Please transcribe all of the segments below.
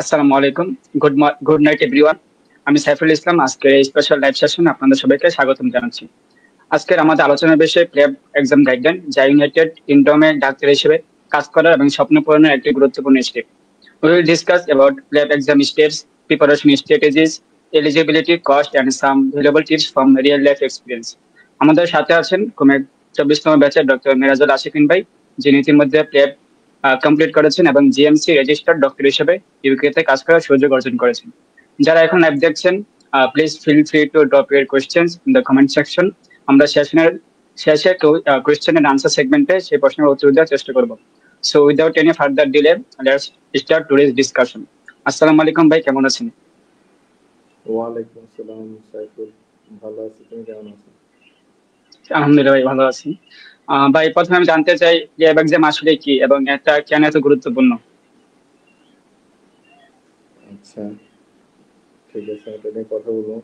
আসসালামু আলাইকুম। Good night everyone. আমি সাইফুল ইসলাম। আজকের এই স্পেশাল লাইভ সেশন আপনাদের সবাইকে স্বাগতম জানাচ্ছি। আজকের আমাদের আলোচনার বিষয় প্রেপ এক্সাম গাইডলাইন, যা ইউনাইটেড কিংডমে ডাক্তার হিসেবে কাজ করার এবং স্বপ্ন পূরণের একটি গুরুত্বপূর্ণ step. We will discuss about prep exam steps, preparation strategies, eligibility, cost, and some valuable tips from real life experience. আমাদের সাথে আছেন কুমের 24তম ব্যাচের ডক্টর মিরাজুল আশিকিন ভাই, যিনি ইতিমধ্যে প্রেপ কমপ্লিট করেছেন এবং জিএমসি রেজিস্টার্ড ডক্টর হিসেবে ইউকে তে কাজ করার সুযোগ অর্জন করেছেন। যারা এখন লাইভ দেখছেন, please feel free to drop your questions in the comment section. আমরা সেশনের শেষে কোয়েশ্চেন এন্ড আনসার সেগমেন্টে সেই প্রশ্নের উত্তর দেওয়ার চেষ্টা করব। So without any further delay, let's start today's discussion. আসসালামু আলাইকুম ভাই, কেমন আছেন? ওয়ালাইকুম আসসালাম সাইফুল, ভালো আছি। তুমি কেমন আছো? আলহামদুলিল্লাহ ভাই, ভালো আছি। ভাই, প্রথমে আমি জানতে চাই যে এক্সাম আসলে কি এবং এটা কেন এত গুরুত্বপূর্ণ? আচ্ছা, ঠিক আছে, এটা নিয়ে কথা বলবো।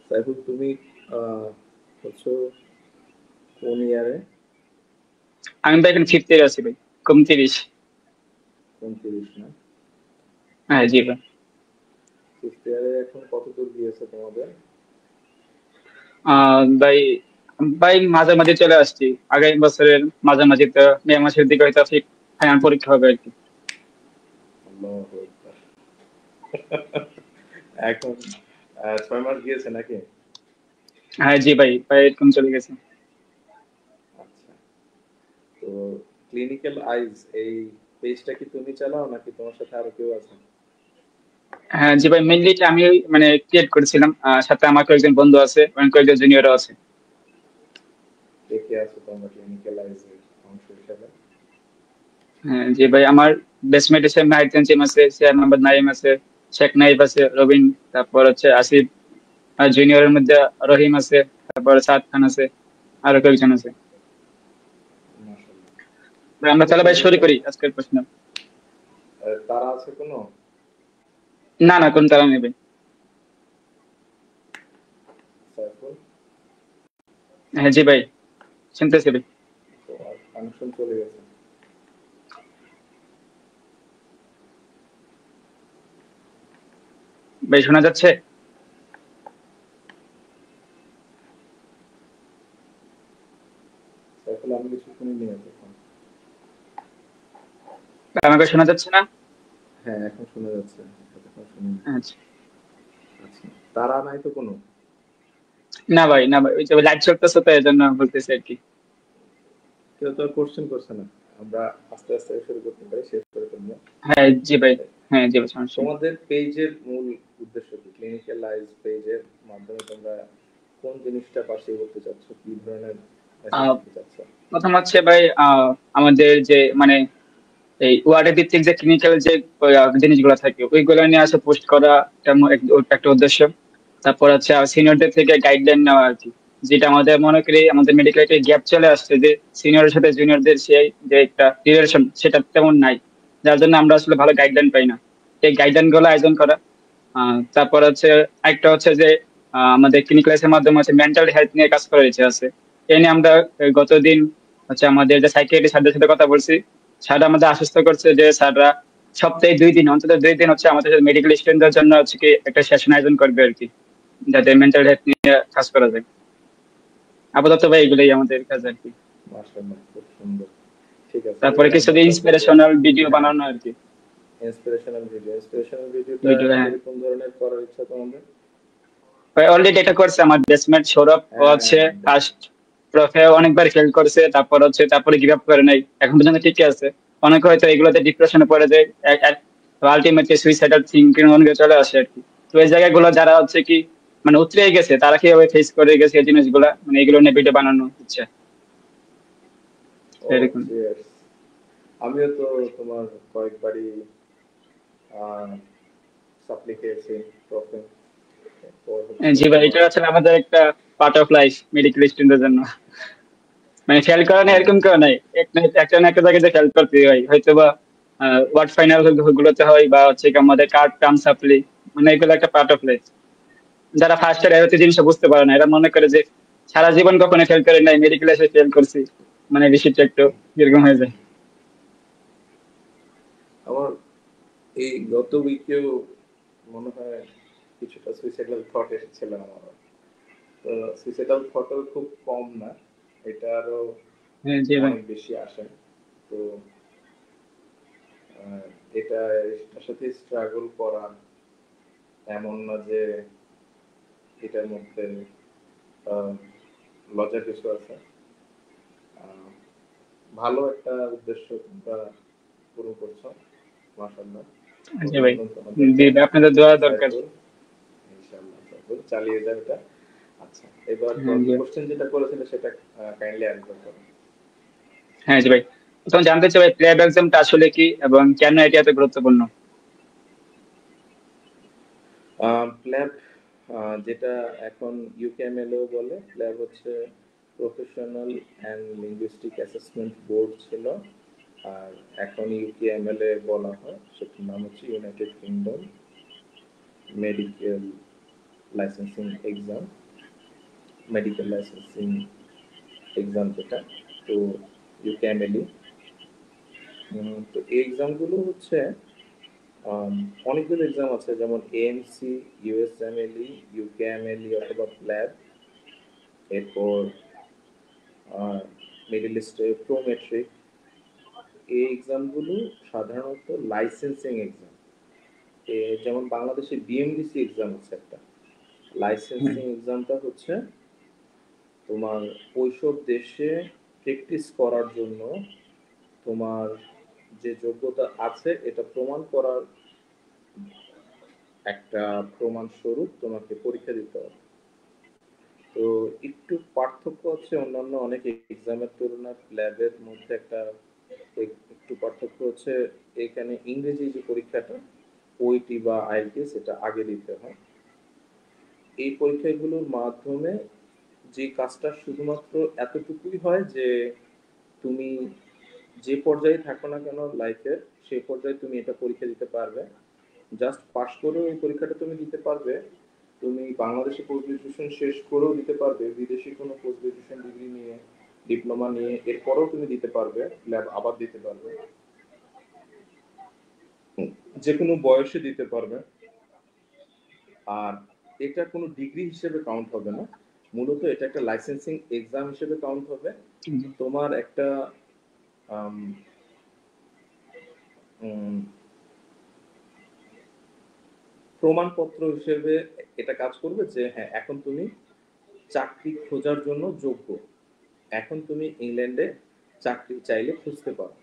সাইফুল, তুমি আহ, হচ্ছে কোন ইয়ারে? আমি ভাই এখন ফিফথ ইয়ার আছি ভাই, কম 30। 29 না? হ্যাঁ জি ভাই। ফিফথ ইয়ারে এখন কত দূর গিয়েছে তোমাদের? ভাই, মাঝামাঝি চলে আসছি। আগামী বছরের মাঝামাঝি তো মে মাসের দিকে হয়তো ফাইনাল পরীক্ষা হবে আর কি। আল্লাহু আকবার। এখন 6 মাস গিয়েছে নাকি? হ্যাঁ জি ভাই, প্রায় এরকম চলে গেছে। আচ্ছা, তো ক্লিনিক্যাল আইজ এই পেজটা কি তুমি চালাও নাকি তোমার সাথে আরো কেউ আছে? হ্যাঁ জি ভাই, মেনলি এটা আমি মানে ক্রিয়েট করেছিলাম। সাথে আমার কয়েকজন বন্ধু আছে এবং কয়েকজন জুনিয়রও আছে। কে কে আছো তোমরা ক্লিনিক্যাল আইজের অংশ হিসেবে? হ্যাঁ জি ভাই, আমার বেসমেট হিসেবে মাহিদ তানজিম আছে, শেয়ার মোহাম্মদ নাইম আছে, শেখ নাইব আছে, রবিন, তারপর হচ্ছে আসিফ। আর জুনিয়রের মধ্যে রহিম আছে, তারপর সাদ খান আছে, আরো কয়েকজন আছে। মাশাআল্লাহ। ভাই, আমরা তাহলে ভাই শুরু করি আজকের প্রশ্ন। তারা আছে কোনো? না না, কোন তারা নেবে। সাইফুল, হ্যাঁ জি ভাই, শুনতেছি ভাই। তো কানেকশন চলে গেছে। ভাই শোনা যাচ্ছে? সাইফুল, আমি কিছু শুনিনি এতক্ষণ। আমাকে শোনা যাচ্ছে না? হ্যাঁ, এখন শোনা যাচ্ছে, এতক্ষণ শুনিনি। আচ্ছা। আচ্ছা, তারা নাই তো কোনো? না ভাই, না ভাই, ওই যে লাইট চলতেছে তো এই জন্য বলতেছি আর কি। কেউ তো কোশ্চেন করছে না। আমরা আস্তে আস্তে শুরু করতে পারি, শেষ করে ফেলবো। হ্যাঁ জি ভাই। হ্যাঁ জি ভাই, সমস্যা নেই। তোমাদের পেজের মূল উদ্দেশ্য কি? ক্লিনিক্যাল লাইজ পেজের মাধ্যমে তোমরা কোন জিনিসটা পাশে করতে চাচ্ছ, কি ধরনের মেসেজ আহ, দিতে চাচ্ছ? প্রথম হচ্ছে ভাই, আমাদের যে মানে এই ওয়ার্ডের ভিত্তিক যে ক্লিনিক্যাল যে জিনিসগুলো থাকে ওইগুলো নিয়ে আসে পোস্ট করা, এটা ওটা একটা উদ্দেশ্য। তারপর হচ্ছে সিনিয়রদের থেকে গাইডলাইন নেওয়া আর কি। যেটা আমাদের মনে করি আমাদের মেডিকেল একটা গ্যাপ চলে আসছে, যে সিনিয়রের সাথে জুনিয়রদের সেই যে একটা রিলেশন সেটা তেমন নাই, যার জন্য আমরা আসলে ভালো গাইডলাইন পাই না। এই গাইডলাইন গুলো আয়োজন করা। তারপর হচ্ছে একটা হচ্ছে যে আমাদের ক্লিনিক্যাল মাধ্যমে হচ্ছে মেন্টাল হেলথ নিয়ে কাজ করার ইচ্ছে আছে। এই নিয়ে আমরা গতদিন হচ্ছে আমাদের যে সাইকিয়াট্রিস্ট স্যারদের সাথে কথা বলছি। স্যার আমাদের আশ্বস্ত করছে যে স্যাররা সপ্তাহে 2 দিন, অন্তত 2 দিন হচ্ছে আমাদের মেডিকেল স্টুডেন্টদের জন্য হচ্ছে কি একটা সেশন আয়োজন করবে আর কি, যাতে মেন্টাল হেলথ নিয়ে কাজ করা যায়। আপাতত ভাই এগুলোই আমাদের কাজ আর কি। মাশাআল্লাহ, খুব সুন্দর। ঠিক আছে, তারপরে কিছু আমরা তাহলে ইন্সপিরেশনাল ভিডিও হ্যাঁ, বানানো আর কি। ইন্সপিরেশনাল ভিডিওটা ভিডিও, হ্যাঁ। কিরকম ধরনের করার ইচ্ছা তোমাদের? ভাই অলরেডি এটা করছে আমার বেসমেন্ট সৌরভ। ও হ্যাঁ, হচ্ছে ফার্স্ট প্রফে অনেকবার ফেল করছে, তারপরে গিভ আপ করে নাই, এখন পর্যন্ত ঠিকই আছে। অনেকে হয়তো এগুলোতে ডিপ্রেশনে পড়ে যায়, আলটিমেটলি সুইসাইডাল থিঙ্কিং অনেকে চলে আসে আর কি। তো এই জায়গাগুলো যারা হচ্ছে কি মানে উতরে গেছে, তারা কিভাবে ফেস করে গেছে এই জিনিসগুলা, মানে এগুলো নিয়ে ভিডিও বানানো হচ্ছে ও এরকম। চিয়ার্স। আমিও তো তোমার কয়েকবারই সাপ্লি খেয়েছি, প্রফেন। এরপর হচ্ছে জি ভাই, তোমার এটা আসলে আমাদের একটা পার্ট অফ লাইফ মেডিকেল স্টুডেন্টের জন্য। মানে ফেল করা না হ্যাঁ, এরকম কেউ নাই, একটা না একটা জায়গায় ফেল করতে হয় হয়তো বা ওয়ার্ড ফাইনাল গুলোতে হয়, বা হচ্ছে কি আমাদের কার্ড টার্ম সাপ্লি, মানে এগুলো একটা পার্ট অফ লাইফ। যারা ফার্স্ট ইয়ার এত জিনিসটা বুঝতে পারে না, এরা মনে করে যে সারা জীবন কখনো ফেল করে নাই, মেডিকেল এসে ফেল করছি, মানে বিষয়টা একটু এরকম হয়ে যায়। আমার এই গত উইকেও মনে হয় কিছুটা সুইসাইডাল থট এসেছিল আমার। তো সুইসাইডাল থটও খুব কম না, এটা আরো হ্যাঁ জি ভাই। অনেক বেশি আসে। তো আহ, এটা এটার সাথে স্ট্রাগল করা এমন না যে এটার মধ্যে আহ, লজ্জার কিছু আছে। আহ, ভালো একটা উদ্দেশ্য তোমরা পূরণ করছো, মাশাআল্লাহ, জি ভাই। অভিনন্দন তোমাদেরকে। জি ভাই, আপনাদের দোয়া দরকার। সাইফুল, ইনশাআল্লাহ সাইফুল চালিয়ে যাও এটা। আচ্ছা, এবার হ্যাঁ জি ভাই। কোশ্চেন যেটা করেছিল সেটা কাইন্ডলি অ্যান্সার করো। হ্যাঁ জি ভাই, তখন জানতে চাই ভাই প্লেব এক্সামটা আসলে কি এবং কেন এটি এত গুরুত্বপূর্ণ? প্ল্যাব, যেটা এখন ইউকেএমএলও বলে, প্ল্যাব হচ্ছে professional and linguistic assessment board ছিল, আর এখন ইউকেএমএলএ বলা হয়। সেটার নাম হচ্ছে United kingdom medical licensing exam, medical licensing exam যেটা। তো ইউকেএমএলই, তো এই এক্সামগুলো হচ্ছে অনেকগুলো এক্সাম আছে, যেমন এএমসি, ইউএসএমএলই, ইউকেএমএলই অথবা প্ল্যাব। এরপর মিডল ইস্টে প্রোমেট্রিক। এই এক্সামগুলো সাধারণত লাইসেন্সিং এক্সাম। যেমন বাংলাদেশে বিএমডিসি এক্সাম হচ্ছে একটা লাইসেন্সিং এক্সামটা, হচ্ছে তোমার ওইসব দেশে প্র্যাকটিস করার জন্য তোমার যে যোগ্যতা আছে এটা প্রমাণ করার একটা প্রমাণ স্বরূপ তোমাকে পরীক্ষা দিতে হবে। তো একটু পার্থক্য হচ্ছে অন্যান্য অনেক এক্সামের তুলনায় ল্যাবের মধ্যে একটা একটু পার্থক্য হচ্ছে, এখানে ইংরেজি যে পরীক্ষাটা ওইটি বা আইএলটিএস এটা আগে দিতে হয়। এই পরীক্ষাগুলোর মাধ্যমে যে কাজটা শুধুমাত্র এতটুকুই হয় যে তুমি যে পর্যায়ে থাকো না কেন লাইফে, সেই পর্যায়ে তুমি এটা পরীক্ষা দিতে পারবে। জাস্ট পাস করেও এই পরীক্ষাটা তুমি দিতে পারবে। তুমি বাংলাদেশে পোস্ট গ্রাজুয়েশন শেষ করেও দিতে পারবে, বিদেশি কোনো পোস্ট গ্রাজুয়েশন ডিগ্রি নিয়ে, ডিপ্লোমা নিয়ে, এরপরেও তুমি দিতে পারবে, ল্যাব আবার দিতে পারবে, যে কোনো বয়সে দিতে পারবে। আর এটা কোনো ডিগ্রি হিসেবে কাউন্ট হবে না, মূলত এটা একটা লাইসেন্সিং এক্সাম হিসেবে কাউন্ট হবে। জি। তোমার একটা আম, উম, প্রমাণপত্র হিসেবে এটা কাজ করবে যে হ্যাঁ এখন তুমি চাকরি খোঁজার জন্য যোগ্য, এখন তুমি ইংল্যান্ডে চাকরি চাইলে খুঁজতে পারো।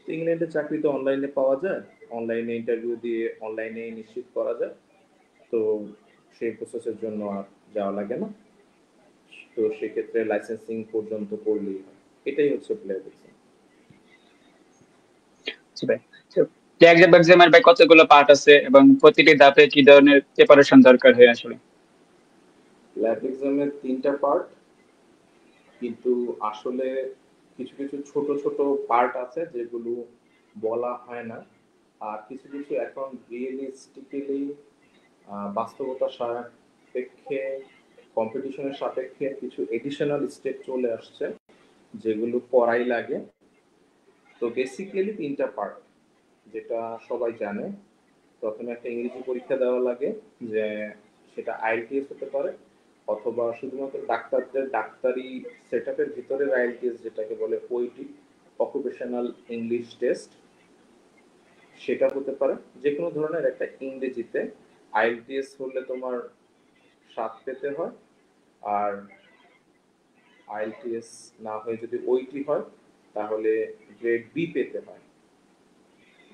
তো ইংল্যান্ডে চাকরি তো অনলাইনে পাওয়া যায়, অনলাইনে ইন্টারভিউ দিয়ে অনলাইনে নিশ্চিত করা যায়। তো সেই প্রসেসের জন্য আর যাওয়া লাগে না। তো সেক্ষেত্রে লাইসেন্সিং পর্যন্ত করলেই হয়। এটাই হচ্ছে প্লেয়ার এক্সাম। জি ভাই। প্লেব এক্সামের ভাই কতগুলো পার্ট আছে এবং প্রতিটি ধাপে কি ধরনের প্রিপারেশন দরকার হয় আসলে? ল্যাব এক্সামের 3টা পার্ট, কিন্তু আসলে কিছু কিছু ছোট ছোট পার্ট আছে যেগুলো বলা হয় না। আর কিছু কিছু এখন রিয়েলিস্টিক্যালি বাস্তবতার সাপেক্ষে, কম্পিটিশনের সাপেক্ষে কিছু এডিশনাল স্টেপ চলে আসছে যেগুলো পড়াই লাগে। তো বেসিক্যালি 3টা পার্ট, যেটা সবাই জানে। প্রথমে একটা ইংরেজি পরীক্ষা দেওয়া লাগে, যে সেটা আইএলটিএস হতে পারে, অথবা শুধুমাত্র ডাক্তারদের ডাক্তারি সেটআপের ভিতরের আইএলটিএস যেটাকে বলে ওইটি, অকুপেশনাল ইংলিশ টেস্ট, সেটা হতে পারে। যে কোনো ধরনের একটা ইংরেজিতে আইএলটিএস হলে তোমার 7 পেতে হয়, আর আইএলটিএস না হয়ে যদি ওইটি হয় তাহলে গ্রেড বি পেতে হয়।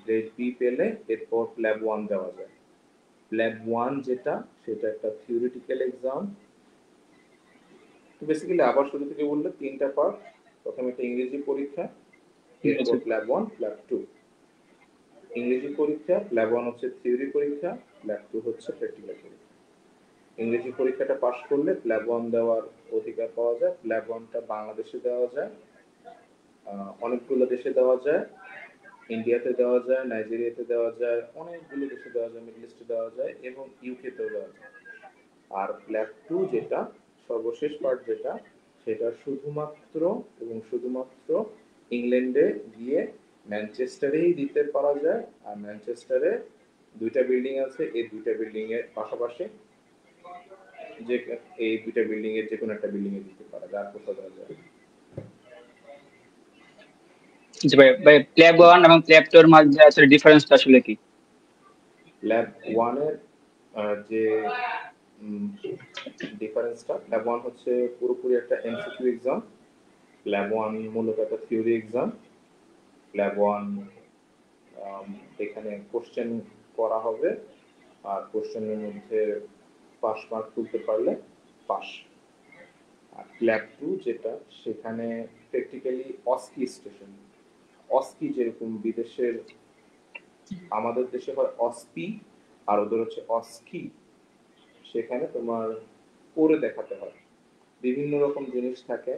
গ্রেড বি পেলে এরপর ল্যাব 1 দেওয়া যায়। ল্যাব 1 যেটা, সেটা একটা থিওরিটিক্যাল এক্সাম। তো বেসিক্যালি আবার শুরু থেকে বললে 3টা পার্ট, প্রথমে একটা ইংরেজি পরীক্ষা, ঠিক এরপর আছে। Lab 1 lab 2। ইংরেজি পরীক্ষা ল্যাব 1 হচ্ছে থিওরি পরীক্ষা, ল্যাব 2 হচ্ছে প্র্যাকটিক্যাল পরীক্ষা। ইংরেজি পরীক্ষাটা পাশ করলে ল্যাব 1 দেওয়ার অধিকার পাওয়া যায়। ল্যাব 1টা বাংলাদেশে দেওয়া যায়, অনেকগুলো দেশে দেওয়া যায়, ইন্ডিয়াতে দেওয়া যায়, নাইজেরিয়াতে দেওয়া যায়, অনেকগুলো দেশে দেওয়া যায়, মিডল ইস্টে দেওয়া যায় এবং ইউকেতেও দেওয়া যায়। আর ল্যাব 2 যেটা সর্বশেষ পার্ট যেটা, সেটা শুধুমাত্র এবং শুধুমাত্র ইংল্যান্ডে গিয়ে ম্যানচেস্টারেই দিতে পারা যায়, আর ম্যানচেস্টারে দুইটা বিল্ডিং আছে, এই দুইটা বিল্ডিং এর পাশাপাশি যে এই দুইটা বিল্ডিং এর যে কোনো একটা বিল্ডিং এ দিতে পারা যায়, আর কোথাও দেওয়া যায়। জি ভাই, ভাই প্ল্যাব 1 এবং প্ল্যাব 2 এর মধ্যে আসলে ডিফারেন্সটা আসলে কি? ল্যাব 1 এর যে ডিফারেন্সটা, ল্যাব 1 হচ্ছে পুরোপুরি একটা এমসিকিউ এক্সাম, ল্যাব 1 মূলত একটা থিওরি এক্সাম। ল্যাব 1 এখানে কোশ্চেন করা হবে, আর কোশ্চেনের মধ্যে পাস মার্ক তুলতে পারলে পাস। আর ল্যাব 2 যেটা, সেখানে প্র্যাকটিক্যালি অস্কি স্টেশন, অস্কি যেরকম বিদেশের, আমাদের দেশে হয় অস্পি আর ওদের হচ্ছে অস্কি, সেখানে তোমার করে দেখাতে হয়। বিভিন্ন রকম জিনিস থাকে,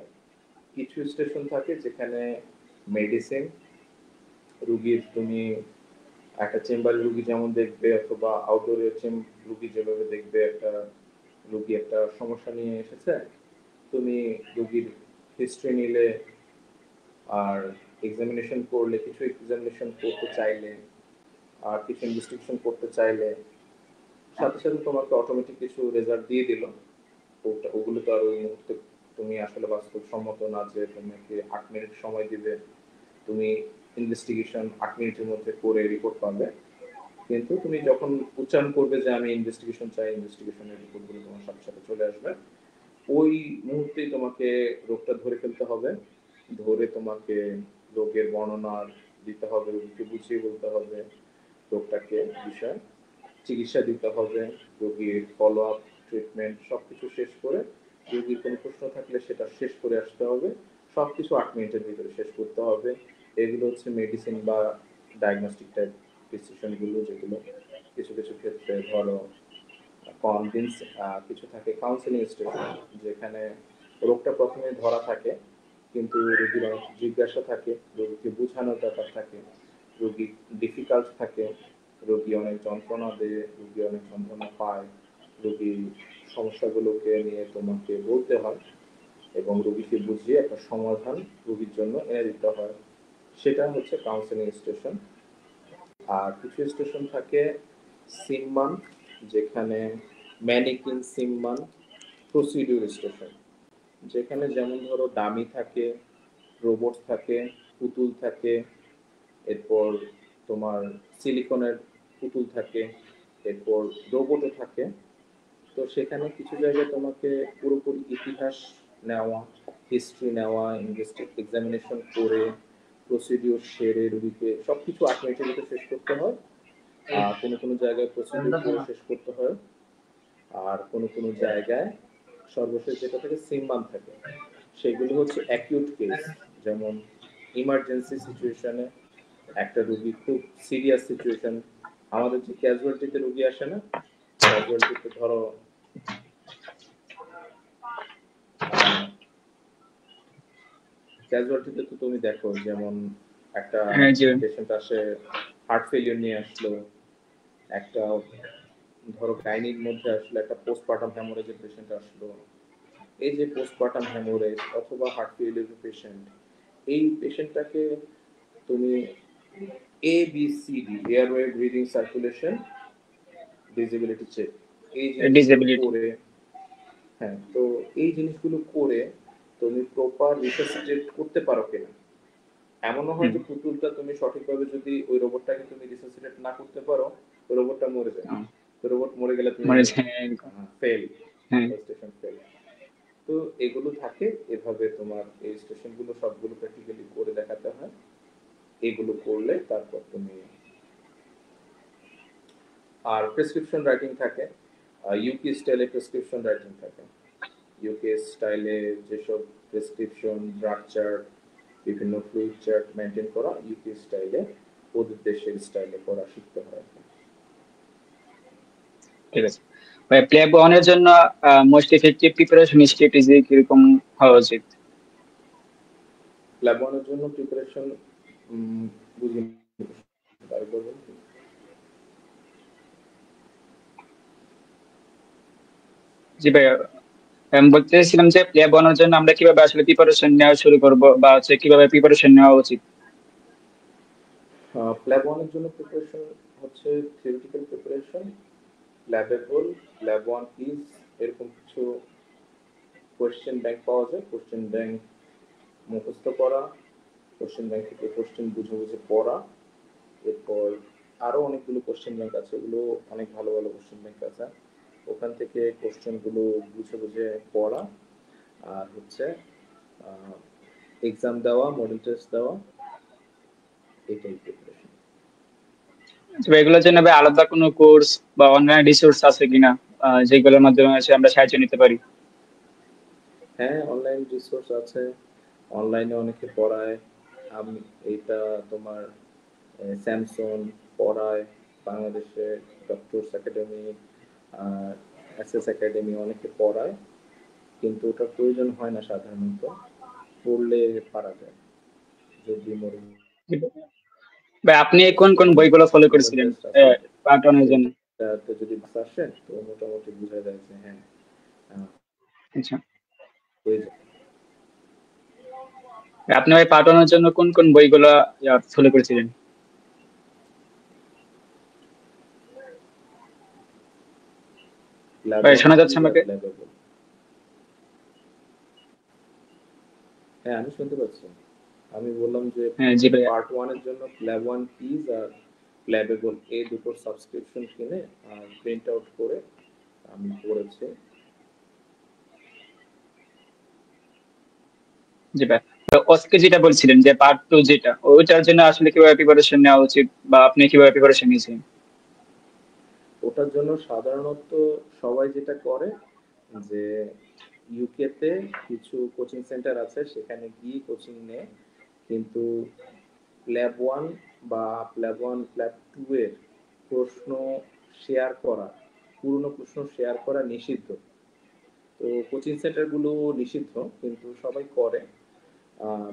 কিছু স্টেশন থাকে যেখানে মেডিসিন রুগীর, তুমি একটা চেম্বারে রুগী যেমন দেখবে, অথবা আউটডোরে রুগী যেভাবে দেখবে, একটা রুগী একটা সমস্যা নিয়ে এসেছে, তুমি রুগীর হিস্ট্রি নিলে আর এক্সামিনেশন করলে, কিছু এক্সামিনেশন করতে চাইলে আর কিছু ইনভেস্টিগেশন করতে চাইলে, সাথে সাথে তোমাকে অটোমেটিক কিছু রেজাল্ট দিয়ে দিল, ওগুলো তো আর ওই মুহূর্তে তুমি আসলে বাস্তবসম্মত না যে তোমাকে 8 মিনিট সময় দিবে, তুমি ইনভেস্টিগেশন 8 মিনিটের মধ্যে করে রিপোর্ট পাবে। কিন্তু তুমি যখন উচ্চারণ করবে যে আমি ইনভেস্টিগেশন চাই, ইনভেস্টিগেশনের রিপোর্টগুলো তোমার সাথে সাথে চলে আসবে। ওই মুহূর্তেই তোমাকে রোগটা ধরে ফেলতে হবে, ধরে তোমাকে রোগের বর্ণনা দিতে হবে, রোগীকে বুঝিয়ে বলতে হবে রোগটাকে, বিষয় চিকিৎসা দিতে হবে, রোগীর ফলো আপ, ট্রিটমেন্ট সবকিছু শেষ করে, রোগীর কোনো প্রশ্ন থাকলে সেটা শেষ করে আসতে হবে। সবকিছু 8 মিনিটের ভিতরে শেষ করতে হবে। এগুলো হচ্ছে মেডিসিন বা ডায়াগনস্টিক টাইপ ডিসিশনগুলো, যেগুলো কিছু কিছু ক্ষেত্রে ধরো কনভিন্স, কিছু থাকে কাউন্সেলিং স্টেশন, যেখানে রোগটা প্রথমে ধরা থাকে কিন্তু রোগীর অনেক জিজ্ঞাসা থাকে, রোগীকে বোঝানোর ব্যাপার থাকে, রোগী ডিফিকাল্ট থাকে, রোগী অনেক যন্ত্রণা দেয়, রোগী অনেক যন্ত্রণা পায়, রোগীর সমস্যাগুলোকে নিয়ে তোমাকে বলতে হয় এবং রোগীকে বুঝিয়ে একটা সমাধান রোগীর জন্য এনে দিতে হয়, সেটা হচ্ছে কাউন্সেলিং স্টেশন। আর কিছু স্টেশন থাকে সিমমান, যেখানে ম্যানিকিন সিমমান, প্রসিডিউর স্টেশন, যেখানে যেমন ধরো ডামি থাকে, রোবট থাকে, পুতুল থাকে, এরপর তোমার সিলিকনের পুতুল থাকে, এরপর রোবটও থাকে। তো সেখানে কিছু জায়গায় তোমাকে পুরোপুরি ইতিহাস নেওয়া, হিস্ট্রি নেওয়া, এক্সামিনেশন করে প্রসিডিওর সেরে রুগীকে সবকিছু 8 মিনিটের ভিতরে শেষ করতে হয়। কোনো কোনো জায়গায় প্রসিডিওর করে শেষ করতে হয়, আর কোনো কোনো জায়গায় সর্বশেষ যেটা থাকে সিম্বান থাকে, সেগুলো হচ্ছে অ্যাকিউট কেস, যেমন ইমার্জেন্সি সিচুয়েশনে একটা রোগী খুব সিরিয়াস সিচুয়েশন, আমাদের যে ক্যাজুয়ালিটিতে রোগী আসে না, ক্যাজুয়ালিটিতে ধরো ক্যাজুয়ালিটিতে তো তুমি দেখো, যেমন একটা পেশেন্ট আসে হার্ট ফেলিওর নিয়ে আসলো, একটা ধরো গাইনির মধ্যে আসলে একটা পোস্টপার্টাম হ্যামোরেজের পেশেন্ট আসলো, এই যে পোস্টপার্টাম হ্যামোরেজ অথবা হার্ট ফেলিওর পেশেন্ট, এই পেশেন্টটাকে তুমি ABCD, airway breathing circulation disability check, এই জিনিসগুলো করে, হ্যাঁ, তো এই জিনিসগুলো করে তুমি প্রপার রিসাসিটেট করতে পারো কিনা। এমনও হয় যে পুতুলটা তুমি সঠিকভাবে যদি ওই রোবটটাকে তুমি রিসাসিটেট না করতে পারো, ওই রোবটটা মরে যায়, তো রোবট মরে গেলে তুমি ফেল, স্টেশন ফেল। তো এগুলো থাকে, এভাবে তোমার এই স্টেশনগুলো সবগুলো প্র্যাকটিক্যালি করে দেখাতে হয়। এগুলো করলে তারপর তুমি, আর প্রেসক্রিপশন রাইটিং থাকে, ইউকে স্টাইলে প্রেসক্রিপশন রাইটিং থাকে, ইউকে স্টাইলে যেসব প্রেসক্রিপশন, ড্রাগ চার্ট, বিভিন্ন ফ্লুইড চার্ট মেনটেন করা, ইউকে স্টাইলে ওদের দেশের স্টাইলে করা শিখতে হয়। ঠিক আছে ভাই, প্ল্যাব 1 এর জন্য মোস্ট ইফেক্টিভ প্রিপারেশন স্ট্র্যাটেজি কিরকম হওয়া উচিত? প্ল্যাব 1 এর জন্য প্রিপারেশন বুঝি তাই বলবেন। জি ভাই, আমি বলতে চাইছিলাম যে প্ল্যাব 1 এর জন্য আমরা কিভাবে আসলে প্রিপারেশন নেওয়া শুরু করব, বা হচ্ছে কিভাবে প্রিপারেশন নেওয়া উচিত? ল্যাব ওয়ানের জন্য প্রিপারেশন হচ্ছে থিওরিটিক্যাল প্রিপারেশন, ল্যাবেবল, ল্যাব ওয়ান ইজ, এরকম কিছু কোয়েশ্চেন ব্যাংক পাওয়া যায়। কোয়েশ্চেন ব্যাংক মুখস্থ করা, কোয়েশ্চেন ব্যাংক থেকে কোয়েশ্চেন বুঝে বুঝে পড়া, এরপর আরো অনেকগুলো কোয়েশ্চেন ব্যাংক আছে, এগুলো অনেক ভালো ভালো কোয়েশ্চেন ব্যাংক আছে, ওখান থেকে কোয়েশ্চেন গুলো বুঝে বুঝে পড়া, আর হচ্ছে এক্সাম দেওয়া, মডেল টেস্ট দেওয়া, এটাই প্রিপারেশন। তবে এগুলোর জন্য ভাই আলাদা কোনো কোর্স বা অনলাইন রিসোর্স আছে কিনা, যেগুলোর মাধ্যমে আমরা সাহায্য নিতে পারি? হ্যাঁ, অনলাইন রিসোর্স আছে, অনলাইনে অনেকে পড়ায়। আমি এইটা তোমার স্যামসং পড়ায়, বাংলাদেশে ডক্টরস একাডেমি, এসএস একাডেমি অনেকে পড়ায়, কিন্তু ওটার প্রয়োজন হয় না সাধারণত, পড়লে পারা যায় যদি ভাই আপনি কোন কোন বইগুলো ফলো মডেল করেছিলেন টেস্ট আছে, পার্ট ওয়ানের জন্য? এটাতে যদি আসে তো মোটামুটি বোঝা যায় যে হ্যাঁ আচ্ছা, হয়ে যায়। আপনি ভাই পার্ট ওয়ানের জন্য কোন কোন বইগুলো ফলো করেছিলেন? ল্যাব ভাই ওয়ান শোনা কি যাচ্ছে আমাকে? ল্যাবেবল? হ্যাঁ, আমি শুনতে পাচ্ছি। আমি বললাম যে হ্যাঁ জি ভাইয়া। পার্ট ওয়ানের জন্য ল্যাব ওয়ান কিজ আর ল্যাবেবল এই দুটোর সাবস্ক্রিপশন কিনে আর প্রিন্ট আউট করে আমি পড়েছি। জি ভাই, তো আজকে যেটা বলছিলেন যে পার্ট টু যেটা, ওইটার জন্য আসলে কিভাবে প্রিপারেশন নেওয়া উচিত বা আপনি কিভাবে প্রিপারেশন নিয়েছেন? ওটার জন্য সাধারণত সবাই যেটা করে যে ইউকে তে কিছু কোচিং সেন্টার আছে, সেখানে গিয়ে কোচিং নেয়, কিন্তু ল্যাব ওয়ান বা ল্যাব ওয়ান ল্যাব টু এর প্রশ্ন শেয়ার করা, পুরনো প্রশ্ন শেয়ার করা নিষিদ্ধ। তো কোচিং সেন্টারগুলো নিষিদ্ধ, কিন্তু সবাই করে। আহ,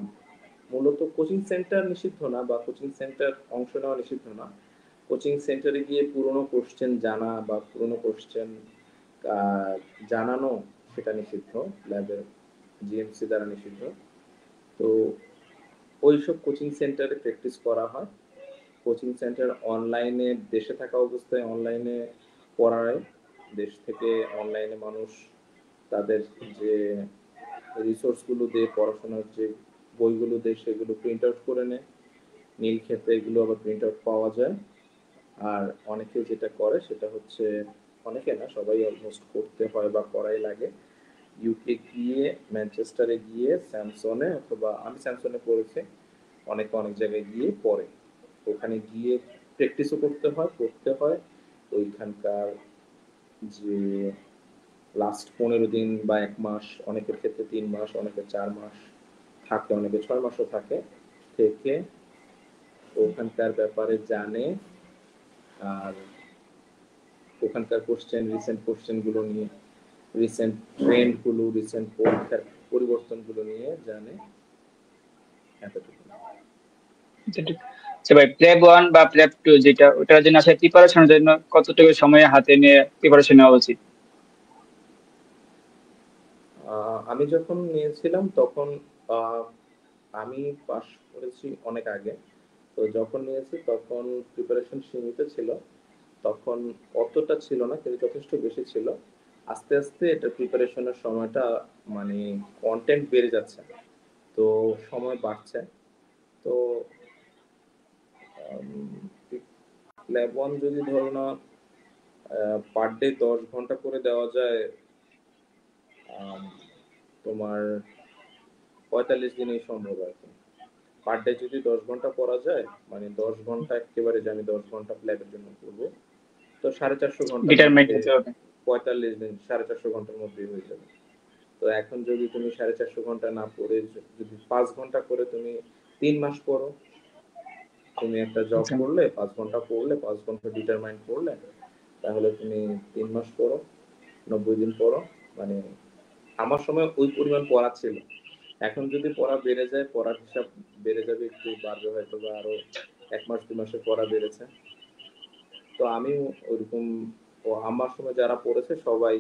মূলত কোচিং সেন্টার নিষিদ্ধ না বা কোচিং সেন্টার অংশ নেওয়া নিষিদ্ধ না, কোচিং সেন্টারে গিয়ে পুরনো কোশ্চেন জানা বা পুরনো কোশ্চেন জানানো সেটা নিষিদ্ধ, ল্যাবের জিএমসি দ্বারা নিষিদ্ধ। তো ওইসব কোচিং সেন্টারে প্র্যাকটিস করা হয়। কোচিং সেন্টার অনলাইনে, দেশে থাকা অবস্থায় অনলাইনে পড়ায়, দেশ থেকে অনলাইনে মানুষ তাদের যে রিসোর্সগুলো দিয়ে, পড়াশোনার যে বইগুলো দিয়ে সেগুলো প্রিন্ট আউট করে নেয়, নীল ক্ষেতে এগুলো আবার প্রিন্ট আউট পাওয়া যায়। আর অনেকে যেটা করে সেটা হচ্ছে, অনেকে না, সবাই অলমোস্ট করতে হয় বা করাই লাগে, ইউকে গিয়ে, ম্যানচেস্টারে গিয়ে স্যামসনে, অথবা আমি স্যামসনে পড়েছি, অনেকে অনেক জায়গায় গিয়ে পড়ে, ওখানে গিয়ে প্র্যাকটিসও করতে হয়, পড়তে হয়। ওইখানকার যে লাস্ট 15 দিন বা 1 মাস, অনেকের ক্ষেত্রে 3 মাস, অনেকের 4 মাস থাকে, অনেকে 6 মাসও থাকে, থেকে ওখানকার ব্যাপারে জানে, আর ওখানকার কোশ্চেন, রিসেন্ট কোশ্চেন গুলো নিয়ে, রিসেন্ট ট্রেন্ড গুলো, রিসেন্ট পরীক্ষার পরিবর্তন গুলো নিয়ে জানে, এতটুকু। আচ্ছা ভাই, প্লেব ওয়ান বা প্লেব টু যেটা, ওটার জন্য আসলে প্রিপারেশনের জন্য কতটুকু সময় হাতে নিয়ে প্রিপারেশন নেওয়া উচিত? আমি যখন নিয়েছিলাম তখন আহ, আমি পাস করেছি অনেক আগে, তো যখন নিয়েছি তখন প্রিপারেশন সীমিত ছিল, তখন অতটা ছিল না, কিন্তু যথেষ্ট বেশি ছিল। আস্তে আস্তে এটা প্রিপারেশনের সময়টা, মানে কন্টেন্ট বেড়ে যাচ্ছে, তো সময় বাড়ছে। তো ল্যাব ওয়ান যদি ধরো না পার ডে 10 ঘন্টা করে দেওয়া যায়, আম, তোমার 45 দিনেই সম্ভব আর কি। পার ডে যদি 10 ঘন্টা পড়া যায়, মানে 10 ঘন্টা একেবারে যে আমি 10 ঘন্টা ল্যাবের জন্য করবো, তো 450 ঘন্টার ডিটারমাইন্ড মধ্যে, হতে হবে। 45 দিন 450 ঘন্টার মধ্যেই হয়ে যাবে। তো এখন যদি তুমি 450 ঘন্টা না পড়ে যদি 5 ঘন্টা করে তুমি 3 মাস পড়ো, তুমি একটা জব আচ্ছা করলে, 5 ঘন্টা পড়লে, 5 ঘন্টা ডিটারমাইন্ড করলে, তাহলে তুমি 3 মাস পড়ো, 90 দিন পড়ো, মানে আমার সময় ওই পরিমাণ পড়া ছিল। এখন যদি পড়া বেড়ে যায়, পড়ার হিসাব বেড়ে যাবে, একটু বাড়বে হয়তো, বা আরো 1 মাস 2 মাসের পড়া বেড়েছে। তো আমি ওইরকম, ও আমার সময় যারা পড়েছে সবাই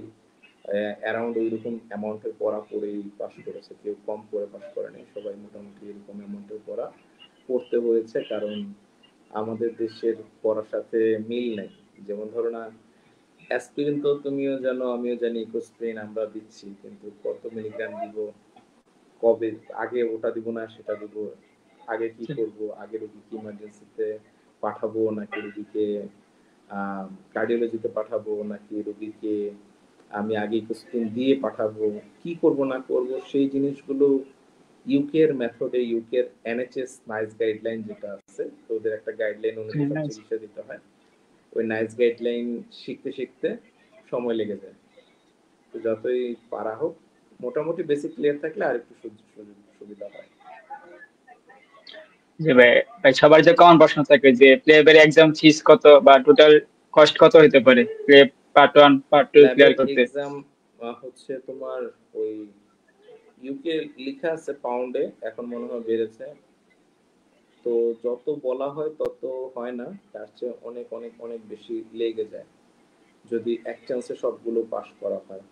অ্যারাউন্ড ওইরকম অ্যামাউন্টের পড়া পড়েই পাস করেছে, কেউ কম পড়ে পাস করেনি, সবাই মোটামুটি এরকম অ্যামাউন্টের পড়া পড়তে হয়েছে, কারণ আমাদের দেশের পড়ার সাথে মিল নেই। যেমন ধরো না, অ্যাসপিরিন তো তুমিও জানো আমিও জানি, ইকোস্প্রিন আমরা দিচ্ছি, কিন্তু কত মিলিগ্রাম দিব, কবে, আগে ওটা দিব না সেটা দিব, আগে কি করব, আগে রোগীকে ইমার্জেন্সিতে পাঠাবো নাকি রোগীকে কার্ডিওলজিতে পাঠাবো, নাকি রোগীকে আমি আগে ইকোস্প্রিন দিয়ে পাঠাবো, কি করব না করব সেই জিনিসগুলো ইউকে এর মেথডে, ইউকে এর এনএইচএস নাইস গাইডলাইন যেটা আছে, তো ওদের একটা গাইডলাইন অনুযায়ী সব চিকিৎসা দিতে হয়। ওই নাইস গাইডলাইন শিখতে শিখতে সময় লেগে যায়। তো যতই পারা হোক, মোটামুটি বেসিক ক্লিয়ার থাকলে আর একটু সুবিধা হয়। যে ভাই, সবার যে কমন প্রশ্ন থাকে যে প্লেবের এক্সাম ফিস কত বা টোটাল কস্ট কত হতে পারে প্লেব পার্ট 1 পার্ট 2 ক্লিয়ার ল্যাবের করতে? এক্সাম হচ্ছে তোমার ওই ইউকে লেখা আছে পাউন্ডে, এখন মনে হয় বেড়েছে, তো যত বলা হয় তত হয় না, তার চেয়ে অনেক অনেক অনেক বেশি লেগে যায় যদি এক চান্সে সবগুলো পাস করা হয়।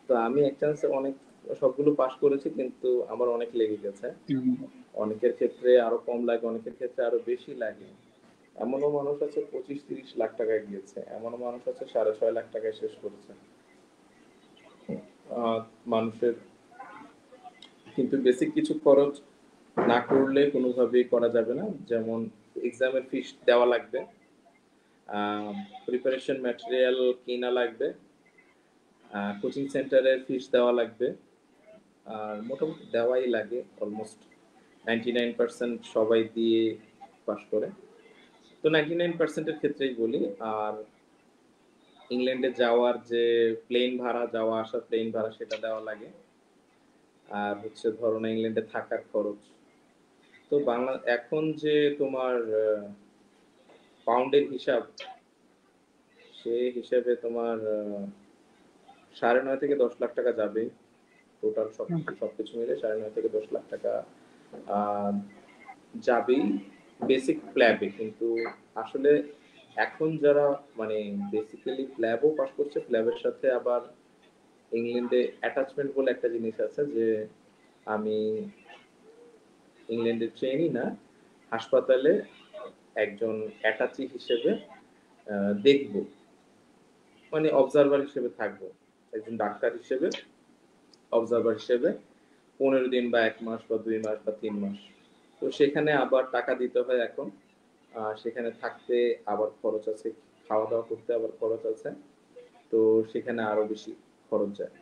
তো আমি এক চান্সে অনেক সবগুলো পাস করেছি, কিন্তু আমার অনেক লেগে গেছে। অনেকের ক্ষেত্রে আরো কম লাগে, অনেকের ক্ষেত্রে আরো বেশি লাগে। এমনও মানুষ আছে 25-30 লাখ টাকায় গিয়েছে, এমনও মানুষ আছে 6.5 লাখ টাকায় শেষ করেছে। মানুষের কিন্তু বেসিক কিছু খরচ না করলে কোনোভাবেই করা যাবে না। যেমন এক্সামের ফিস দেওয়া লাগবে, প্রিপারেশন ম্যাটেরিয়াল কেনা লাগবে, কোচিং সেন্টারের ফিস দেওয়া লাগবে, আর মোটামুটি দেওয়াই লাগে। অলমোস্ট 99% সবাই দিয়ে পাস করে, তো 99%-এর ক্ষেত্রেই বলি। আর ইংল্যান্ডে যাওয়ার যে প্লেন ভাড়া, যাওয়া আসা প্লেন ভাড়া, সেটা দেওয়া লাগে। আর হচ্ছে ধরো না, ইংল্যান্ডে থাকার খরচ তো বাংলা এখন যে তোমার পাউন্ডের হিসাব, সে হিসাবে তোমার 9.5 থেকে 10 লাখ টাকা যাবে টোটাল, সবকিছু মিলে 9.5 থেকে 10 লাখ টাকা যাবেই বেসিক প্ল্যাবে। কিন্তু আসলে এখন যারা মানে বেসিক্যালি প্ল্যাবও পাস করছে, প্ল্যাবের সাথে আবার ইংল্যান্ডে অ্যাটাচমেন্ট বলে একটা জিনিস আছে, যে আমি ইংল্যান্ডের ট্রেনই না, হাসপাতালে একজন অ্যাটাচি হিসেবে দেখব, মানে অবজারভার হিসেবে থাকবো, একজন ডাক্তার হিসেবে অবজারভার হিসেবে 15 দিন বা 1 মাস বা 2 মাস বা 3 মাস। তো সেখানে আবার টাকা দিতে হয় এখন, সেখানে থাকতে আবার খরচ আছে, খাওয়া দাওয়া করতে আবার খরচ আছে, তো সেখানে আরো বেশি খরচ যায়।